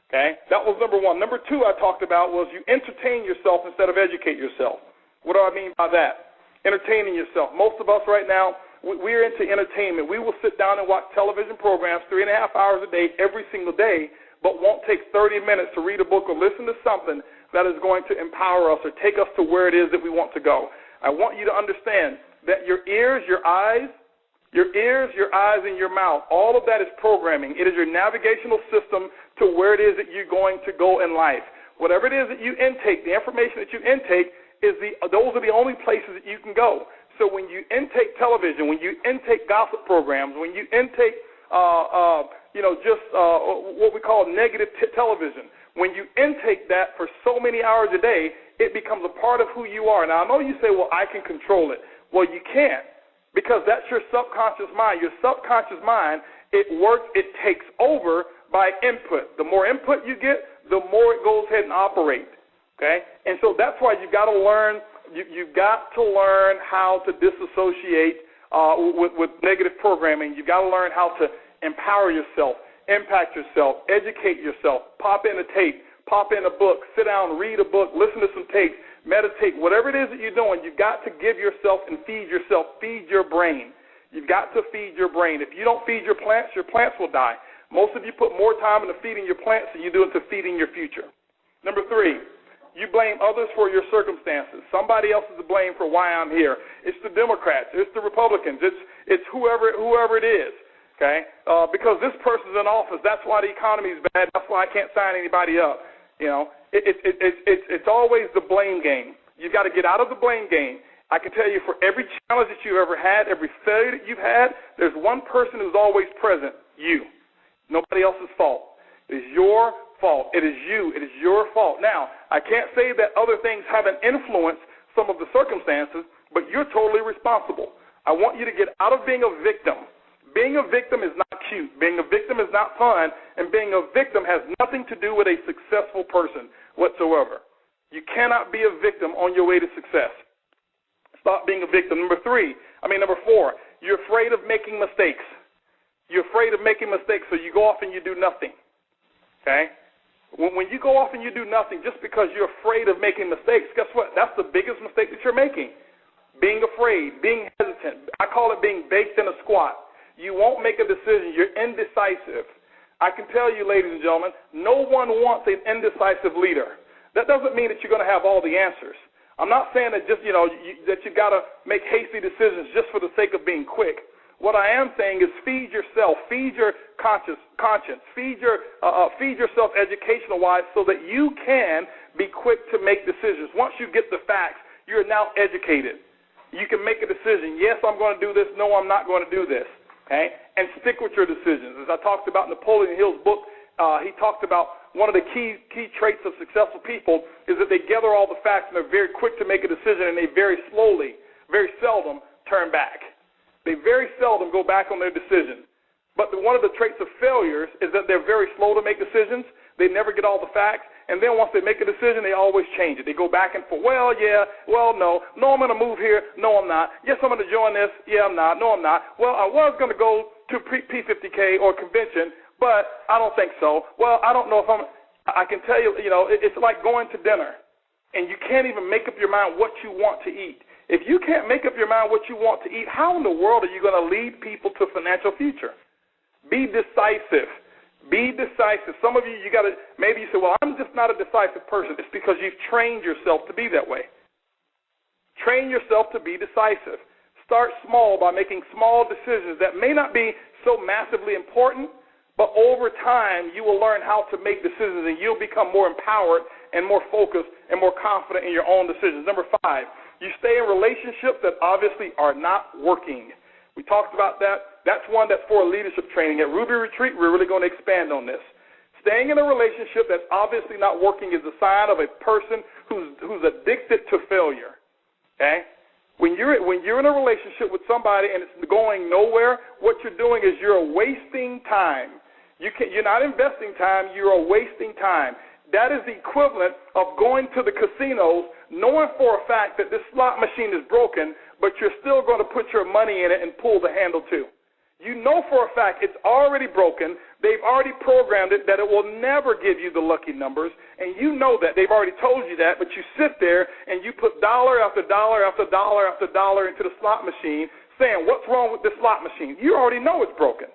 Okay? That was number one. Number two I talked about was you entertain yourself instead of educate yourself. What do I mean by that? Entertaining yourself. Most of us right now, we're into entertainment. We will sit down and watch television programs 3.5 hours a day every single day, but won't take 30 minutes to read a book or listen to something that is going to empower us or take us to where it is that we want to go. I want you to understand that your ears, your eyes, and your mouth, all of that is programming. It is your navigational system to where it is that you're going to go in life. Whatever it is that you intake, the information that you intake, those are the only places that you can go. So when you intake television, when you intake gossip programs, when you intake, what we call negative television, when you intake that for so many hours a day, it becomes a part of who you are. Now, I know you say, well, I can control it. Well, you can't because that's your subconscious mind. Your subconscious mind, it takes over by input. The more input you get, the more it goes ahead and operates. Okay? And so that's why you've got to learn how to disassociate with negative programming. You've got to learn how to empower yourself, impact yourself, educate yourself, pop in a tape, pop in a book, sit down, read a book, listen to some tapes, meditate. Whatever it is that you're doing, you've got to give yourself and feed yourself, feed your brain. You've got to feed your brain. If you don't feed your plants will die. Most of you put more time into feeding your plants than you do into feeding your future. Number three, You blame others for your circumstances. Somebody else is to blame for why I'm here. It's the Democrats. It's the Republicans. It's whoever it is, okay? Because this person's in office. That's why the economy is bad. That's why I can't sign anybody up. You know, it's always the blame game. You've got to get out of the blame game. I can tell you for every challenge that you've ever had, every failure that you've had, there's one person who's always present, you. Nobody else's fault. It is your fault. It is you. It is your fault. Now, I can't say that other things haven't influenced some of the circumstances, but you're totally responsible. I want you to get out of being a victim. Being a victim is not cute. Being a victim is not fun, and being a victim has nothing to do with a successful person whatsoever. You cannot be a victim on your way to success. Stop being a victim. Number 4, you're afraid of making mistakes. You're afraid of making mistakes, so you go off and you do nothing. Okay? When you go off and you do nothing just because you're afraid of making mistakes, guess what? That's the biggest mistake that you're making. Being afraid, being hesitant. I call it being baked in a squat. You won't make a decision. You're indecisive. I can tell you, ladies and gentlemen, no one wants an indecisive leader. That doesn't mean that you're going to have all the answers. I'm not saying that just, that you got to make hasty decisions just for the sake of being quick. What I am saying is feed yourself, feed your conscience, feed yourself educational-wise so that you can be quick to make decisions. Once you get the facts, you're now educated. You can make a decision. Yes, I'm going to do this. No, I'm not going to do this. Okay? And stick with your decisions. As I talked about in Napoleon Hill's book, he talked about one of the key traits of successful people is that they gather all the facts and they're very quick to make a decision, and they very seldom turn back. They very seldom go back on their decision. But one of the traits of failures is that they're very slow to make decisions. They never get all the facts, and then once they make a decision, they always change it. They go back and forth. Well, yeah. Well, no. No, I'm going to move here. No, I'm not. Yes, I'm going to join this. Yeah, I'm not. No, I'm not. Well, I was going to go to P50K or convention, but I don't think so. Well, I don't know if I can tell you, it's like going to dinner, and you can't even make up your mind what you want to eat. If you can't make up your mind what you want to eat, how in the world are you going to lead people to a financial future? Be decisive. Be decisive. Some of you, maybe you say, well, I'm just not a decisive person. It's because you've trained yourself to be that way. Train yourself to be decisive. Start small by making small decisions that may not be so massively important, but over time, you will learn how to make decisions, and you'll become more empowered and more focused and more confident in your own decisions. Number 5, you stay in relationships that obviously are not working. We talked about that. That's one that's for leadership training. At Ruby Retreat, we're really going to expand on this. Staying in a relationship that's obviously not working is a sign of a person who's addicted to failure. Okay? When you're in a relationship with somebody and it's going nowhere, what you're doing is you're wasting time. You're not investing time, you're wasting time. That is the equivalent of going to the casinos, knowing for a fact that this slot machine is broken, but you're still going to put your money in it and pull the handle too. You know for a fact it's already broken. They've already programmed it that it will never give you the lucky numbers, and you know that. They've already told you that, but you sit there and you put dollar after dollar after dollar after dollar into the slot machine saying, what's wrong with this slot machine? You already know it's broken.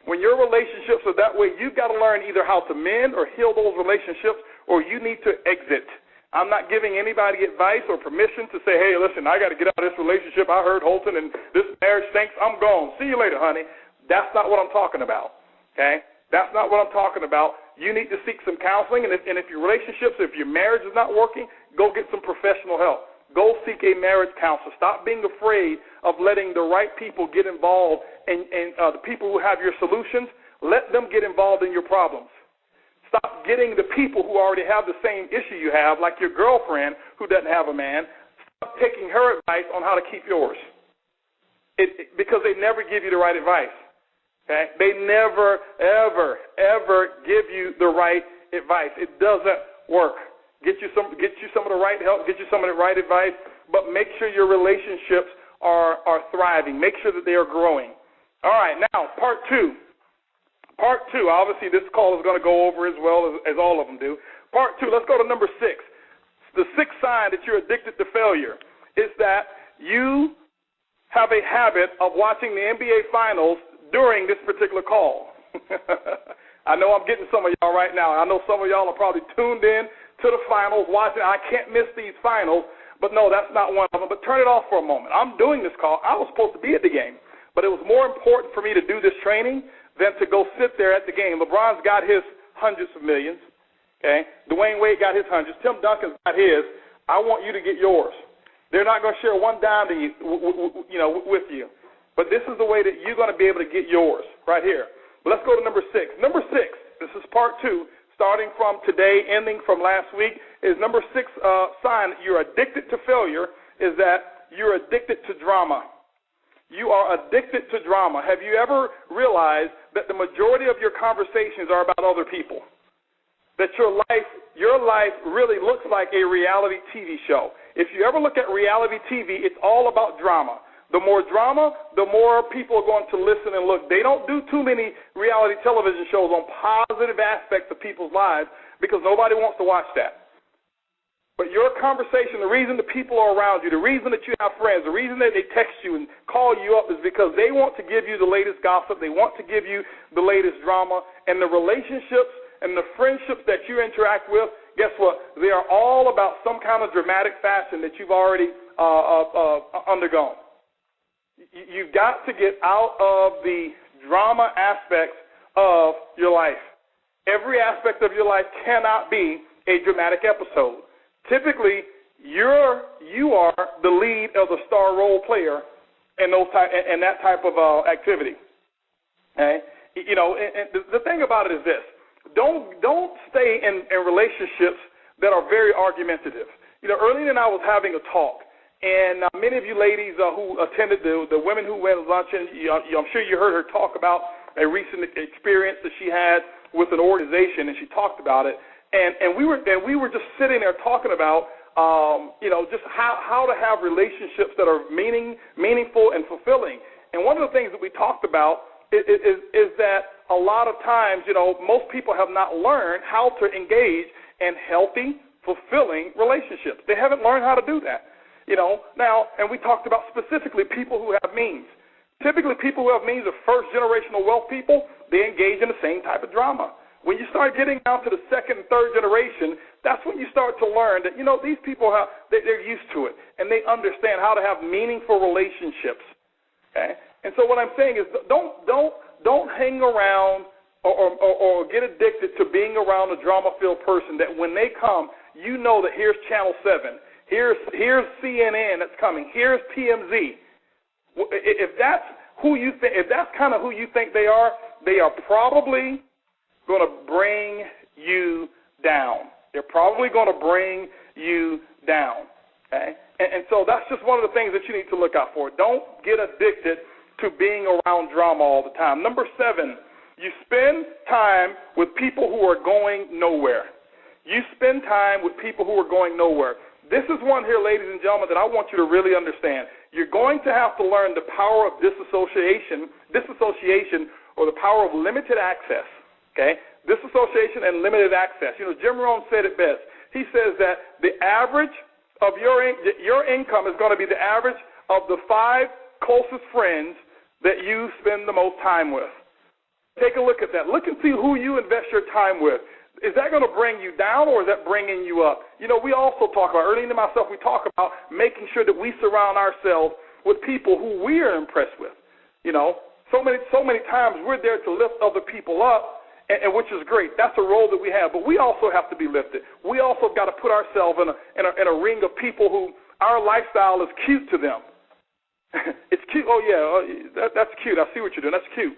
When your relationships are that way, you've got to learn either how to mend or heal those relationships, or you need to exit. I'm not giving anybody advice or permission to say, hey, listen, I got to get out of this relationship. I heard Holton and this marriage stinks. I'm gone. See you later, honey. That's not what I'm talking about, okay? That's not what I'm talking about. You need to seek some counseling, and if your relationships, if your marriage is not working, go get some professional help. Go seek a marriage counselor. Stop being afraid of letting the right people get involved, and the people who have your solutions, let them get involved in your problems. Stop getting the people who already have the same issue you have, like your girlfriend who doesn't have a man. Stop taking her advice on how to keep yours, because they never give you the right advice. Okay? They never, ever, ever give you the right advice. It doesn't work. Get you some of the right help, get you some of the right advice, but make sure your relationships are thriving. Make sure that they are growing. All right, now, part 2. Part 2, obviously this call is going to go over as well as all of them do. Part 2, let's go to number 6. The 6th sign that you're addicted to failure is that you have a habit of watching the NBA Finals during this particular call. I know I'm getting some of y'all right now. I know some of y'all are probably tuned in to the finals, watching, I can't miss these finals. But no, that's not one of them. But turn it off for a moment. I'm doing this call. I was supposed to be at the game. But it was more important for me to do this training than to go sit there at the game. LeBron's got his hundreds of millions. Okay? Dwayne Wade got his hundreds. Tim Duncan's got his. I want you to get yours. They're not going to share one dime to you, with you. But this is the way that you're going to be able to get yours right here. But let's go to number 6. Number 6, this is part 2, starting from today, ending from last week, is number 6 sign that you're addicted to failure is that you're addicted to drama. You are addicted to drama. Have you ever realized that the majority of your conversations are about other people? That your life really looks like a reality TV show. If you ever look at reality TV, it's all about drama. The more drama, the more people are going to listen and look. They don't do too many reality television shows on positive aspects of people's lives because nobody wants to watch that. But your conversation, the reason the people are around you, the reason that you have friends, the reason that they text you and call you up is because they want to give you the latest gossip. They want to give you the latest drama. And the relationships and the friendships that you interact with, guess what? They are all about some kind of dramatic fashion that you've already undergone. You've got to get out of the drama aspects of your life. Every aspect of your life cannot be a dramatic episode. Typically, you are the lead of the star role player in that type of activity. Okay? And the thing about it is this: don't stay in relationships that are very argumentative. Earlier than I was having a talk, and many of you ladies who attended the Women Who Win luncheon, I'm sure you heard her talk about a recent experience that she had with an organization, and she talked about it. And we were just sitting there talking about, just how to have relationships that are meaningful and fulfilling. And one of the things that we talked about is that a lot of times, most people have not learned how to engage in healthy, fulfilling relationships. They haven't learned how to do that. Now, and we talked about specifically people who have means. Typically, people who have means are first-generational wealth people. They engage in the same type of drama. When you start getting down to the second and third generation, that's when you start to learn that, these people, they're used to it, and they understand how to have meaningful relationships. Okay? And so what I'm saying is don't hang around or get addicted to being around a drama-filled person that when they come, you know that here's Channel 7, here's CNN that's coming, here's TMZ. If that's kind of who you think they are probably going to bring you down. They're probably going to bring you down. Okay? And so that's just one of the things that you need to look out for. Don't get addicted to being around drama all the time. Number 7, you spend time with people who are going nowhere. You spend time with people who are going nowhere. This is one here, ladies and gentlemen, that I want you to really understand. You're going to have to learn the power of disassociation, or the power of limited access. Okay? Disassociation and limited access. Jim Rohn said it best. He says that the average of your income is going to be the average of the 5 closest friends that you spend the most time with. Take a look at that. Look and see who you invest your time with. Is that going to bring you down or is that bringing you up? We also talk about, Ernie and myself, we talk about making sure that we surround ourselves with people who we are impressed with. So many times we're there to lift other people up, and which is great. That's a role that we have. But we also have to be lifted. We also got to put ourselves in a ring of people who our lifestyle is cute to them. It's cute. Oh, yeah, that's cute. I see what you're doing. That's cute.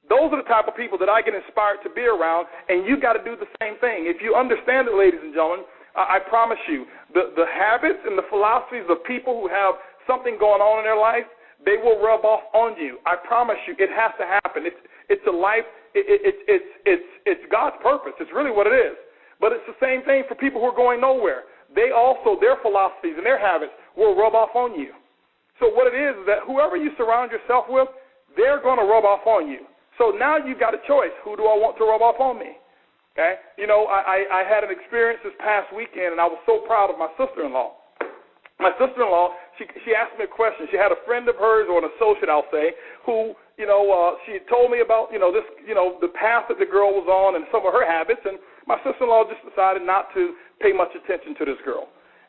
Those are the type of people that I get inspired to be around, and you got to do the same thing. If you understand it, ladies and gentlemen, I promise you, the habits and the philosophies of people who have something going on in their life, they will rub off on you. I promise you, it has to happen. It's a life. It's God's purpose. It's really what it is. But it's the same thing for people who are going nowhere. They also, their philosophies and their habits will rub off on you. So what it is that whoever you surround yourself with, they're going to rub off on you. So now you've got a choice. Who do I want to rub off on me? Okay? I had an experience this past weekend, and I was so proud of my sister-in-law. My sister-in-law, she asked me a question. She had a friend of hers, or an associate, I'll say, who, she told me about, the path that the girl was on and some of her habits, and my sister-in-law just decided not to pay much attention to this girl.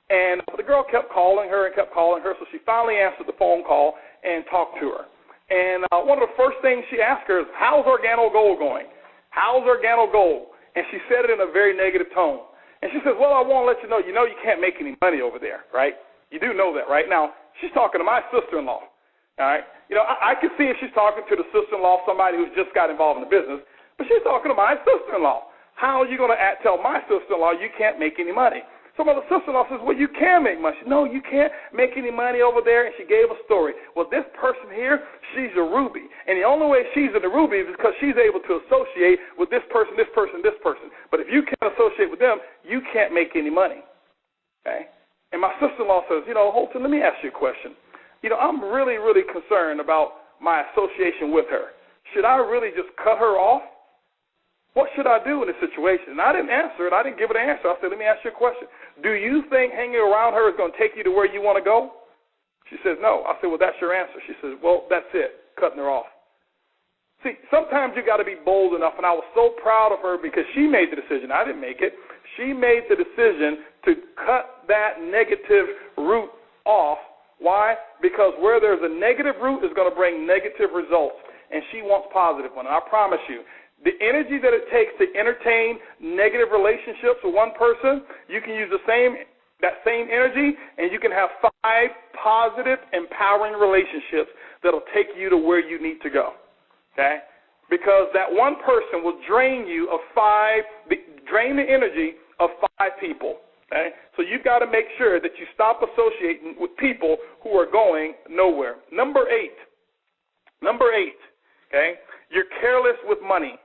And the girl kept calling her, so she finally answered the phone call and talked to her. And one of the first things she asked her is, how's Organo Gold going? How's Organo Gold? And she said it in a very negative tone. And she says, well, I want to let you know you can't make any money over there, right? You do know that, right? Now, she's talking to my sister-in-law, all right? I can see if she's talking to the sister-in-law, somebody who's just got involved in the business, but she's talking to my sister-in-law. How are you going to tell my sister-in-law you can't make any money? So my sister-in-law says, well, you can make money. She said, no, you can't make any money over there. And she gave a story. Well, this person here, she's a ruby. And the only way she's in the ruby is because she's able to associate with this person, this person, this person. But if you can't associate with them, you can't make any money. Okay? And my sister-in-law says, Holton, let me ask you a question. I'm really, really concerned about my association with her. Should I really just cut her off? What should I do in this situation? And I didn't answer it. I didn't give it an answer. I said, let me ask you a question. Do you think hanging around her is going to take you to where you want to go? She says, no. I said, well, that's your answer. She says, well, that's it, cutting her off. See, sometimes you got to be bold enough, and I was so proud of her because she made the decision. I didn't make it. She made the decision to cut that negative root off. Why? Because where there's a negative root is going to bring negative results, and she wants positive one. And I promise you, the energy that it takes to entertain negative relationships with one person, you can use that same energy, and you can have 5 positive, empowering relationships that will take you to where you need to go. Okay? Because that one person will drain the energy of 5 people. Okay? So you've got to make sure that you stop associating with people who are going nowhere. Number 8, okay? You're careless with money.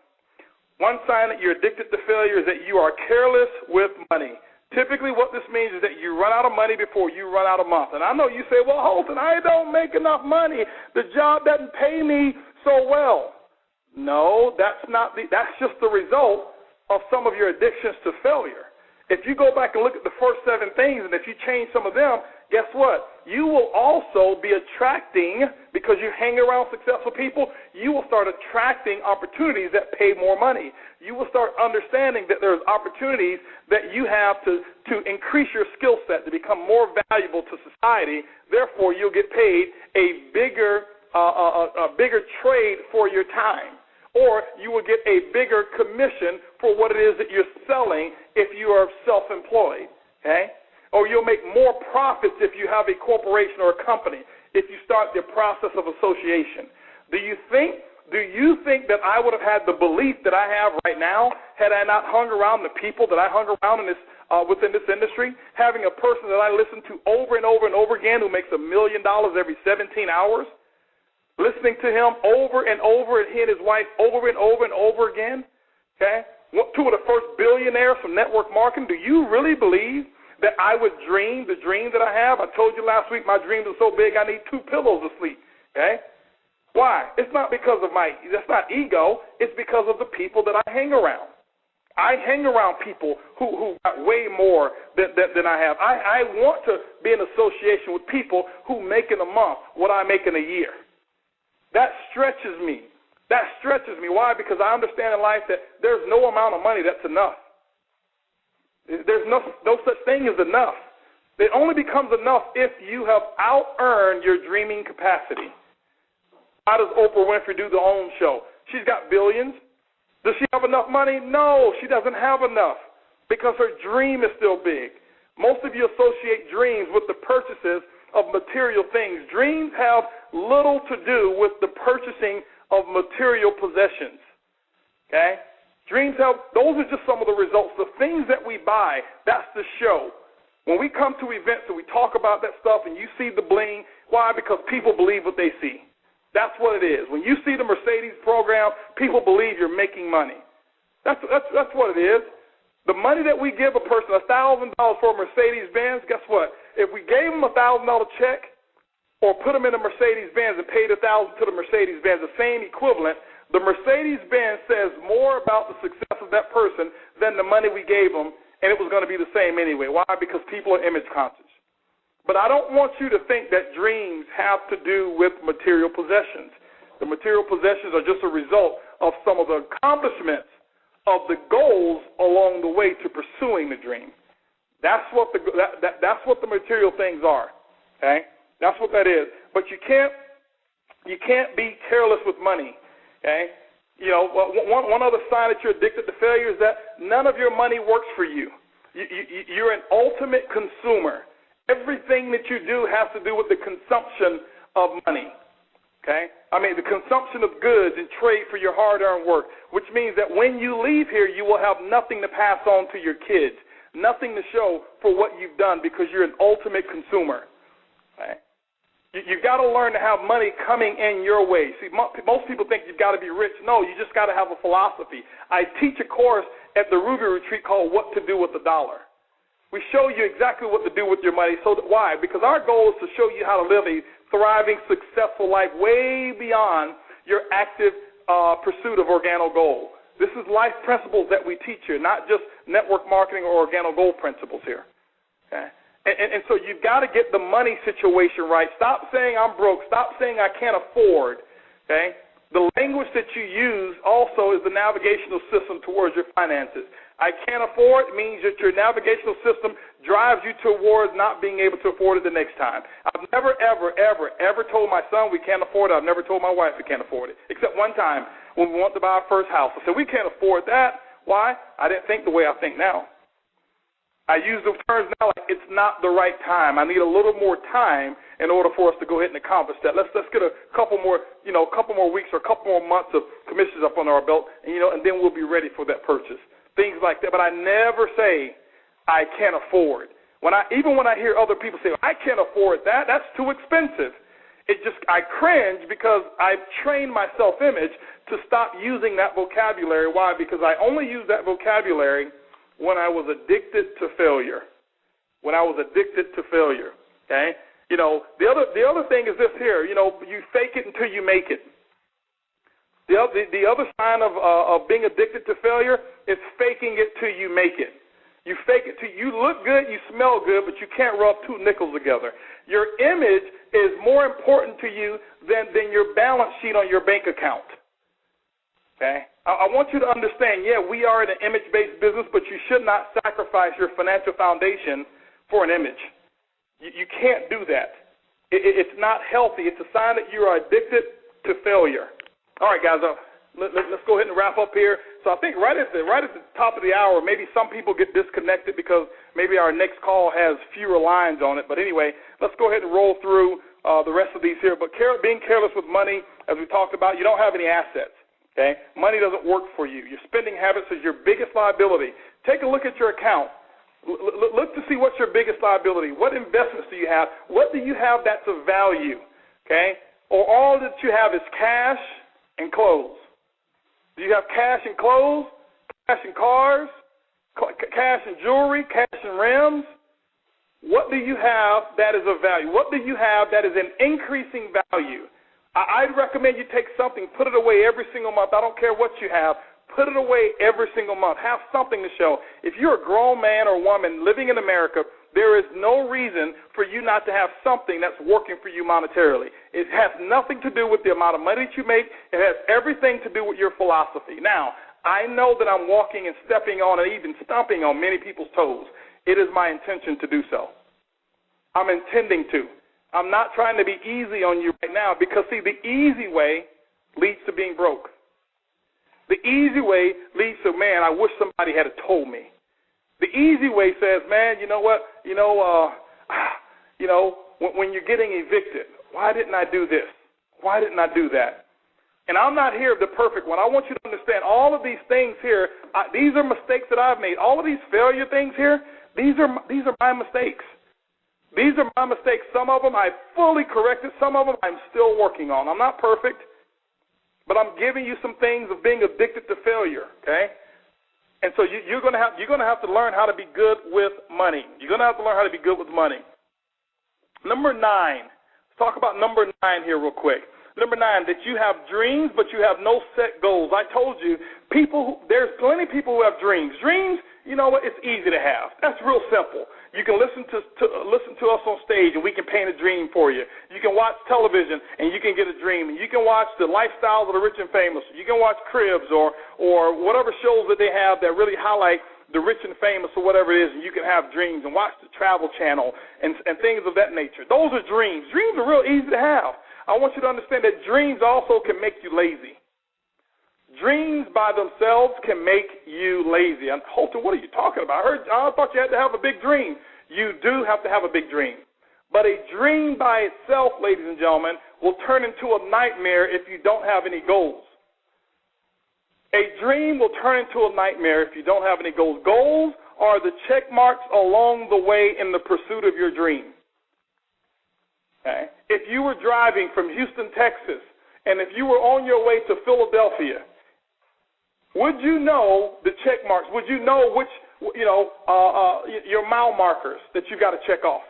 One sign that you're addicted to failure is that you are careless with money. Typically what this means is that you run out of money before you run out of money. And I know you say, well, Holton, I don't make enough money. The job doesn't pay me so well. No, that's just the result of some of your addictions to failure. If you go back and look at the first 7 things, and if you change some of them, guess what? You will also be attracting, because you hang around successful people, you will start attracting opportunities that pay more money. You will start understanding that there's opportunities that you have to increase your skill set, to become more valuable to society. Therefore, you'll get paid a bigger trade for your time. Or you will get a bigger commission for what it is that you're selling if you are self-employed, okay? Or you'll make more profits if you have a corporation or a company, if you start the process of association. Do you think that I would have had the belief that I have right now had I not hung around the people that I hung around in within this industry, having a person that I listen to over and over and over again who makes $1 million every 17 hours? Listening to him over and over, and he and his wife over and over and over again, okay? 2 of the first billionaires from network marketing. Do you really believe that I would dream the dream that I have? I told you last week my dreams are so big I need 2 pillows to sleep, okay? Why? It's not because of that's not ego. It's because of the people that I hang around. I hang around people who got way more than I have. I want to be in association with people who make in a month what I make in a year. That stretches me. Why? Because I understand in life that there's no amount of money that's enough. There's no such thing as enough. It only becomes enough if you have out-earned your dreaming capacity. How does Oprah Winfrey do the OWN show? She's got billions. Does she have enough money? No, she doesn't have enough because her dream is still big. Most of you associate dreams with the purchases of material things. Dreams have little to do with the purchasing of material possessions. Okay? Those are just some of the results. The things that we buy, that's the show. When we come to events and we talk about that stuff and you see the bling, why? Because people believe what they see. That's what it is. When you see the Mercedes program, people believe you're making money. That's what it is. The money that we give a person, $1,000 for a Mercedes-Benz, guess what? If we gave them a $1,000 check or put them in a Mercedes-Benz and paid $1,000 to the Mercedes-Benz, the same equivalent, the Mercedes-Benz says more about the success of that person than the money we gave them, and it was going to be the same anyway. Why? Because people are image conscious. But I don't want you to think that dreams have to do with material possessions. The material possessions are just a result of some of the accomplishments of the goals along the way to pursuing the dream. That's what that's what the material things are. Okay? That's what that is. But you can't be careless with money. Okay? You know, one other sign that you're addicted to failure is that none of your money works for you. You're an ultimate consumer. Everything that you do has to do with the consumption of money. Okay? I mean, the consumption of goods and trade for your hard-earned work, which means that when you leave here, you will have nothing to pass on to your kids, nothing to show for what you've done because you're an ultimate consumer. Okay? You've got to learn to have money coming in your way. See, most people think you've got to be rich. No, you just got to have a philosophy. I teach a course at the Ruby Retreat called What to Do with the Dollar. We show you exactly what to do with your money. Why? Because our goal is to show you how to live a thriving, successful life way beyond your active pursuit of organo gold. This is life principles that we teach here, not just network marketing or organo gold principles here. Okay? And so you've got to get the money situation right. Stop saying I'm broke. Stop saying I can't afford. Okay? The language that you use also is the navigational system towards your finances. I can't afford means that your navigational system drives you towards not being able to afford it the next time. I've never, ever, ever, ever told my son we can't afford it. I've never told my wife we can't afford it, except one time when we wanted to buy our first house. I said, we can't afford that. Why? I didn't think the way I think now. I use the terms now like it's not the right time. I need a little more time in order for us to go ahead and accomplish that. Let's get a couple more weeks or a couple more months of commissions up on our belt, and then we'll be ready for that purchase. Things like that. But I never say I can't afford. Even when I hear other people say I can't afford that, that's too expensive. I cringe because I've trained my self-image to stop using that vocabulary. Why? Because I only use that vocabulary when I was addicted to failure. Okay? The other thing is this here. You fake it until you make it. The other sign of being addicted to failure is faking it till you make it. You fake it till you look good, you smell good, but you can't rub two nickels together. Your image is more important to you than your balance sheet on your bank account. Okay? I want you to understand, we are in an image-based business, but you should not sacrifice your financial foundation for an image. You can't do that. It's not healthy. It's a sign that you are addicted to failure. All right, guys, let's go ahead and wrap up here. So I think right at the top of the hour, maybe some people get disconnected because maybe our next call has fewer lines on it. But anyway, let's go ahead and roll through the rest of these here. But being careless with money, as we talked about, you don't have any assets. Okay? Money doesn't work for you. Your spending habits is your biggest liability. Take a look at your account. Look to see what's your biggest liability. What investments do you have? What do you have that's of value? Okay? Or all that you have is cash and clothes. Do you have cash and clothes, cash and cars, cash and jewelry, cash and rims? What do you have that is of value? What do you have that is an increasing value? I'd recommend you take something, put it away every single month. I don't care what you have. Put it away every single month. Have something to show. If you're a grown man or woman living in America, there is no reason for you not to have something that's working for you monetarily. It has nothing to do with the amount of money that you make. It has everything to do with your philosophy. Now, I know that I'm walking and stepping on and even stomping on many people's toes. It is my intention to do so. I'm intending to. I'm not trying to be easy on you right now because, see, the easy way leads to being broke. The easy way leads to, man, I wish somebody had told me. The easy way says, man, you know what, when you're getting evicted, why didn't I do this? Why didn't I do that? And I'm not here the perfect one. I want you to understand all of these things here, these are mistakes that I've made. All of these failure things here, these are my mistakes. These are my mistakes. Some of them I fully corrected. Some of them I'm still working on. I'm not perfect, but I'm giving you some things of being addicted to failure, okay? And so you're going to have to learn how to be good with money. You're going to have to learn how to be good with money. Number 9. Let's talk about number 9 here real quick. Number 9, that you have dreams, but you have no set goals. I told you, there's plenty of people who have dreams. Dreams, You know what? It's easy to have. That's real simple. You can listen to us on stage, and we can paint a dream for you. You can watch television, and you can get a dream. And you can watch the lifestyles of the rich and famous. You can watch Cribs or whatever shows that they have that really highlight the rich and famous or whatever it is, and you can have dreams and watch the Travel Channel and things of that nature. Those are dreams. Dreams are real easy to have. I want you to understand that dreams also can make you lazy. Dreams by themselves can make you lazy. And Holton, what are you talking about? I thought you had to have a big dream. You do have to have a big dream. But a dream by itself, ladies and gentlemen, will turn into a nightmare if you don't have any goals. A dream will turn into a nightmare if you don't have any goals. Goals are the check marks along the way in the pursuit of your dream. Okay? If you were driving from Houston, Texas, and if you were on your way to Philadelphia, would you know the check marks? Would you know which, your mile markers that you got to check off?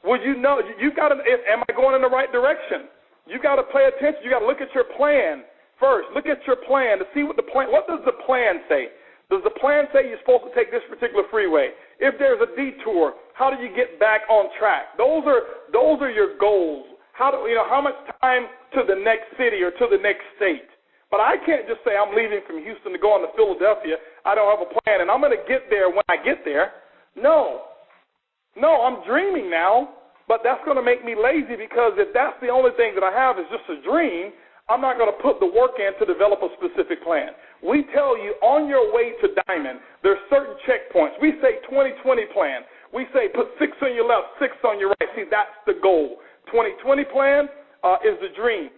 Would you know? You got to. Am I going in the right direction? You got to pay attention. You got to look at your plan first. Look at your plan to see what the plan. What does the plan say? Does the plan say you're supposed to take this particular freeway? If there's a detour, how do you get back on track? Those are your goals. How much time to the next city or to the next state? But I can't just say I'm leaving from Houston to go on to Philadelphia. I don't have a plan, and I'm going to get there when I get there. No, I'm dreaming now, but that's going to make me lazy because if that's the only thing that I have is just a dream, I'm not going to put the work in to develop a specific plan. We tell you on your way to Diamond, there's certain checkpoints. We say 20-20 plan. We say put 6 on your left, 6 on your right. See, that's the goal. 20-20 plan is the dream.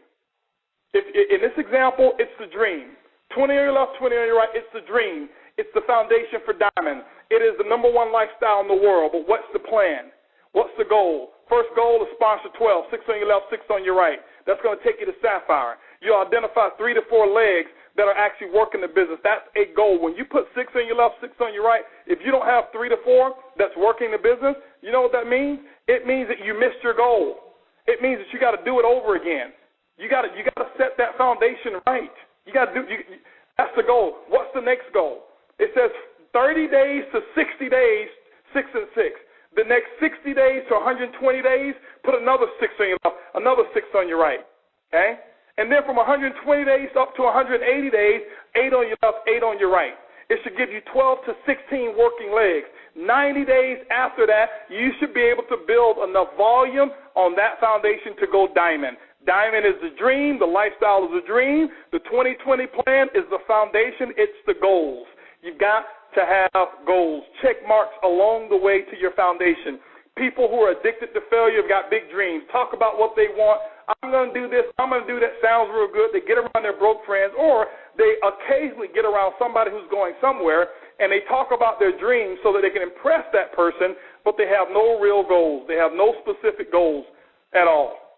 In this example, it's the dream. 20 on your left, 20 on your right, it's the dream. It's the foundation for Diamond. It is the #1 lifestyle in the world, but what's the plan? What's the goal? First goal is sponsor 12, 6 on your left, 6 on your right. That's going to take you to Sapphire. You'll identify 3 to 4 legs that are actually working the business. That's a goal. When you put 6 on your left, 6 on your right, if you don't have 3 to 4 that's working the business, you know what that means? It means that you missed your goal. It means that you got to do it over again. You got to set that foundation right. That's the goal. What's the next goal? It says 30 days to 60 days, 6 and 6. The next 60 days to 120 days, put another 6 on your left, another 6 on your right. Okay? And then from 120 days up to 180 days, 8 on your left, 8 on your right. It should give you 12 to 16 working legs. 90 days after that, you should be able to build enough volume on that foundation to go diamond. Diamond is the dream. The lifestyle is the dream. The 20-20 plan is the foundation. It's the goals. You've got to have goals, check marks along the way to your foundation. People who are addicted to failure have got big dreams. Talk about what they want. I'm going to do this. I'm going to do that. Sounds real good. They get around their broke friends, or they occasionally get around somebody who's going somewhere, and they talk about their dreams so that they can impress that person, but they have no real goals. They have no specific goals at all.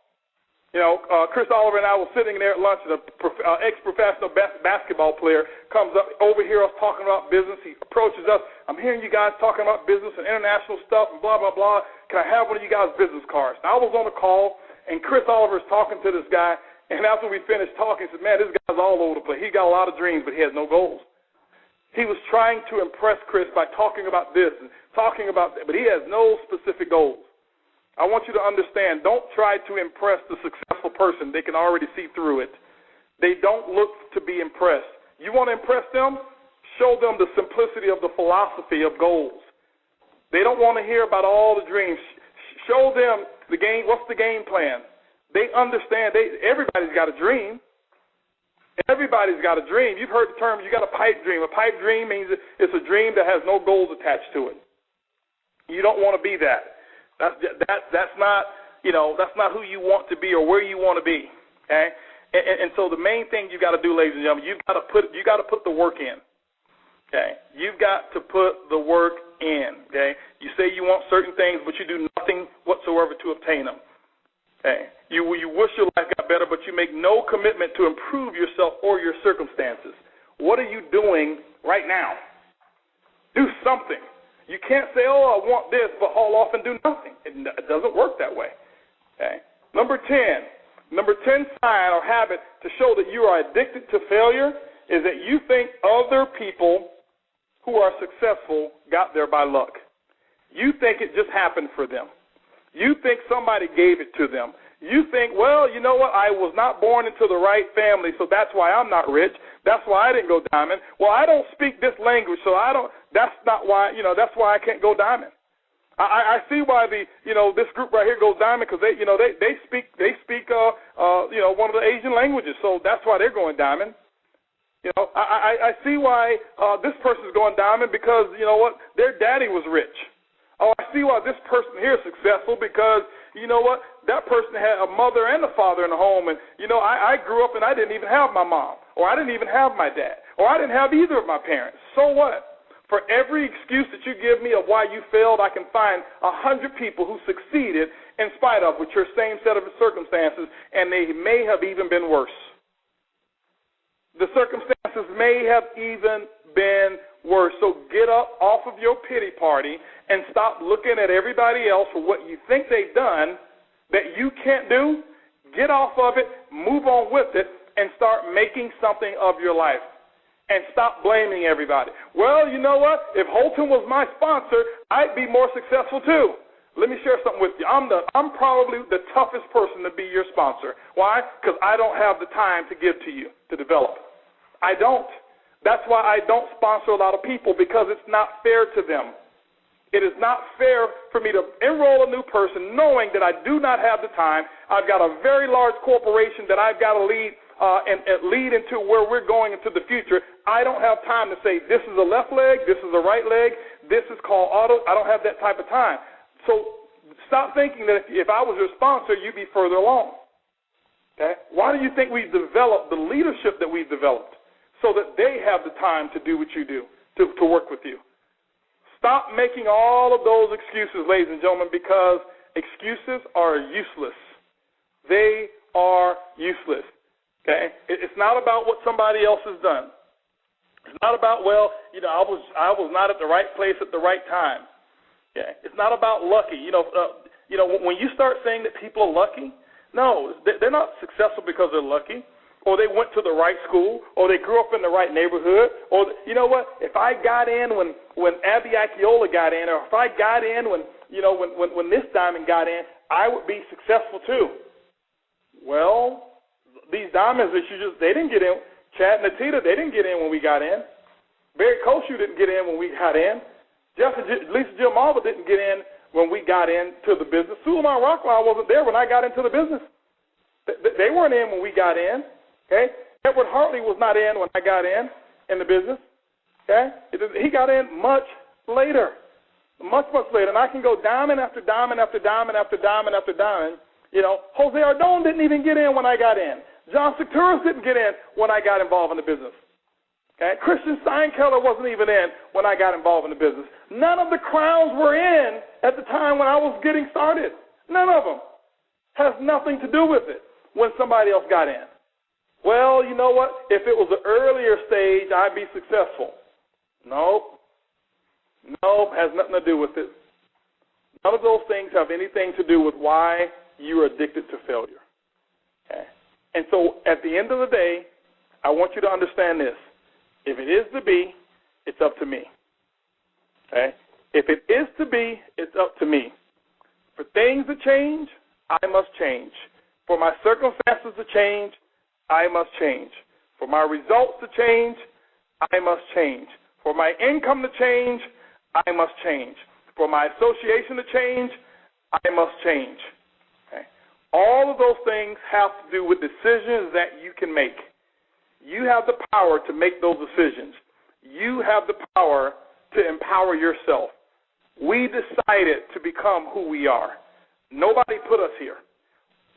Chris Oliver and I were sitting there at lunch, and an ex-professional basketball player comes up, overhears us talking about business. He approaches us. I'm hearing you guys talking about business and international stuff and blah, blah, blah. Can I have one of you guys' business cards? Now, I was on a call, and Chris Oliver is talking to this guy, and after we finished talking, he said, man, this guy's all over the place. He got a lot of dreams, but he has no goals. He was trying to impress Chris by talking about this and talking about that, but he has no specific goals. I want you to understand, don't try to impress the successful person. They can already see through it. They don't look to be impressed. You want to impress them? Show them the simplicity of the philosophy of goals. They don't want to hear about all the dreams. Show them the game. What's the game plan? They understand. Everybody's got a dream. Everybody's got a dream. You've heard the term, you got a pipe dream. A pipe dream means it's a dream that has no goals attached to it. You don't want to be that. That's not who you want to be or where you want to be. Okay, and so the main thing you got to do, ladies and gentlemen, you got to put the work in. Okay, you've got to put the work in. Okay, you say you want certain things, but you do nothing whatsoever to obtain them. Okay, you wish your life got better, but you make no commitment to improve yourself or your circumstances. What are you doing right now? Do something. You can't say, oh, I want this, but haul off and do nothing. It doesn't work that way. Okay. Number 10 sign or habit to show that you are addicted to failure is that you think other people who are successful got there by luck. You think it just happened for them. You think somebody gave it to them. You think, well, you know what, I was not born into the right family, so that's why I'm not rich. That's why I didn't go diamond. Well, I don't speak this language, so that's not why, that's why I can't go diamond. I see why this group right here goes diamond, because they speak one of the Asian languages, so that's why they're going diamond. I see why this person is going diamond, because you know what, their daddy was rich. Oh, I see why this person here is successful, because you know what, that person had a mother and a father in the home, and I grew up and I didn't even have my mom, or I didn't even have my dad, or I didn't have either of my parents. So what? For every excuse that you give me of why you failed, I can find 100 people who succeeded in spite of with your same set of circumstances, and they may have even been worse. The circumstances may have even been worse. So get up off of your pity party and stop looking at everybody else for what you think they've done that you can't do. Get off of it, move on with it, and start making something of your life. And stop blaming everybody. Well, you know what? If Holton was my sponsor, I'd be more successful too. Let me share something with you. I'm probably the toughest person to be your sponsor. Why? Because I don't have the time to give to you to develop. I don't. That's why I don't sponsor a lot of people, because it's not fair to them. It is not fair for me to enroll a new person knowing that I do not have the time. I've got a very large corporation that I've got to lead and lead into where we're going into the future. I don't have time to say this is a left leg, this is a right leg, this is called auto. I don't have that type of time. So stop thinking that if I was your sponsor, you'd be further along. Okay? Why do you think we've developed the leadership that we've developed so that they have the time to do what you do, to work with you? Stop making all of those excuses, ladies and gentlemen, because excuses are useless. They are useless. Okay? It's not about what somebody else has done. It's not about, well, I was not at the right place at the right time. Okay? It's not about lucky. When you start saying that people are lucky, no, they're not successful because they're lucky, or they went to the right school, or they grew up in the right neighborhood, or you know what? If I got in when Abby Akiola got in, or if I got in when this diamond got in, I would be successful too. Well, these diamonds that they didn't get in. Chad and Atita, they didn't get in when we got in. Barry Koshu didn't get in when we got in. Lisa Jill Marvel didn't get in when we got into the business. Suleiman Rockwell wasn't there when I got into the business. They weren't in when we got in. Okay? Edward Hartley was not in when I got in the business. Okay? He got in much later. Much, much later. And I can go diamond after diamond after diamond after diamond after diamond. Jose Ardon didn't even get in when I got in. John Secturis didn't get in when I got involved in the business. Okay? Christian Steinkeller wasn't even in when I got involved in the business. None of the crowns were in at the time when I was getting started. None of them. Has nothing to do with it when somebody else got in. Well, you know what? If it was an earlier stage, I'd be successful. Nope. Has nothing to do with it. None of those things have anything to do with why you're addicted to failure. Okay? And so at the end of the day, I want you to understand this. If it is to be, it's up to me. Okay? If it is to be, it's up to me. For things to change, I must change. For my circumstances to change, I must change. For my results to change, I must change. For my income to change, I must change. For my association to change, I must change. All of those things have to do with decisions that you can make. You have the power to make those decisions. You have the power to empower yourself. We decided to become who we are. Nobody put us here.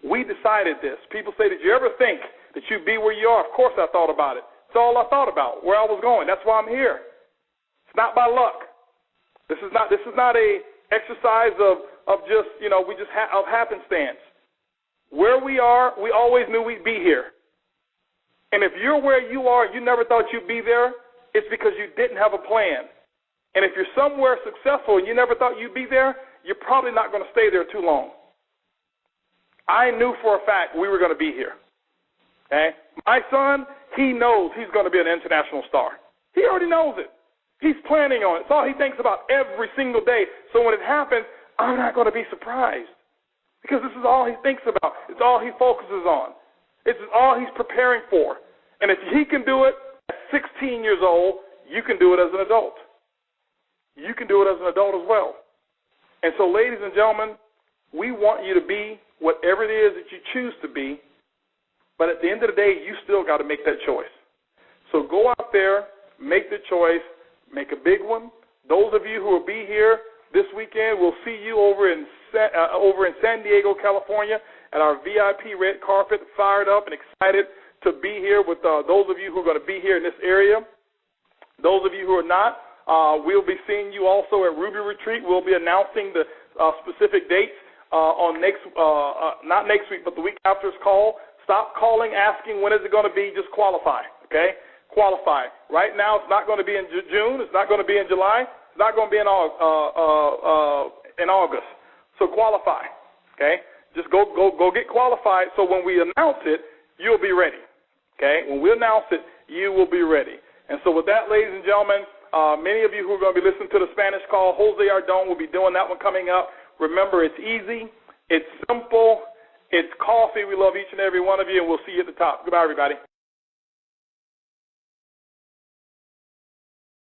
We decided this. People say, did you ever think that you'd be where you are? Of course I thought about it. It's all I thought about, where I was going. That's why I'm here. It's not by luck. This is not a exercise of just, of happenstance. Where we are, we always knew we'd be here. And if you're where you are, you never thought you'd be there, it's because you didn't have a plan. And if you're somewhere successful and you never thought you'd be there, you're probably not going to stay there too long. I knew for a fact we were going to be here. Okay? My son, he knows he's going to be an international star. He already knows it. He's planning on it. It's all he thinks about every single day. So when it happens, I'm not going to be surprised because this is all he thinks about. It's all he focuses on. It's all he's preparing for. And if he can do it at 16 years old, you can do it as an adult. You can do it as an adult as well. And so, ladies and gentlemen, we want you to be whatever it is that you choose to be, but at the end of the day, you still got to make that choice. So go out there, make the choice, make a big one. Those of you who will be here this weekend, we'll see you over in San Diego, California, at our VIP red carpet, fired up and excited to be here with those of you who are going to be here in this area. Those of you who are not, we'll be seeing you also at Ruby Retreat. We'll be announcing the specific dates on not next week, but the week after's call. Stop calling, asking when is it going to be. Just qualify, okay? Qualify. Right now, it's not going to be in June. It's not going to be in July. It's not going to be in August. So qualify, okay? Just go get qualified so when we announce it, you'll be ready, okay? When we announce it, you will be ready. And so with that, ladies and gentlemen, many of you who are going to be listening to the Spanish call, Jose Ardon will be doing that one coming up. Remember, it's easy, it's simple, it's coffee. We love each and every one of you, and we'll see you at the top. Goodbye, everybody.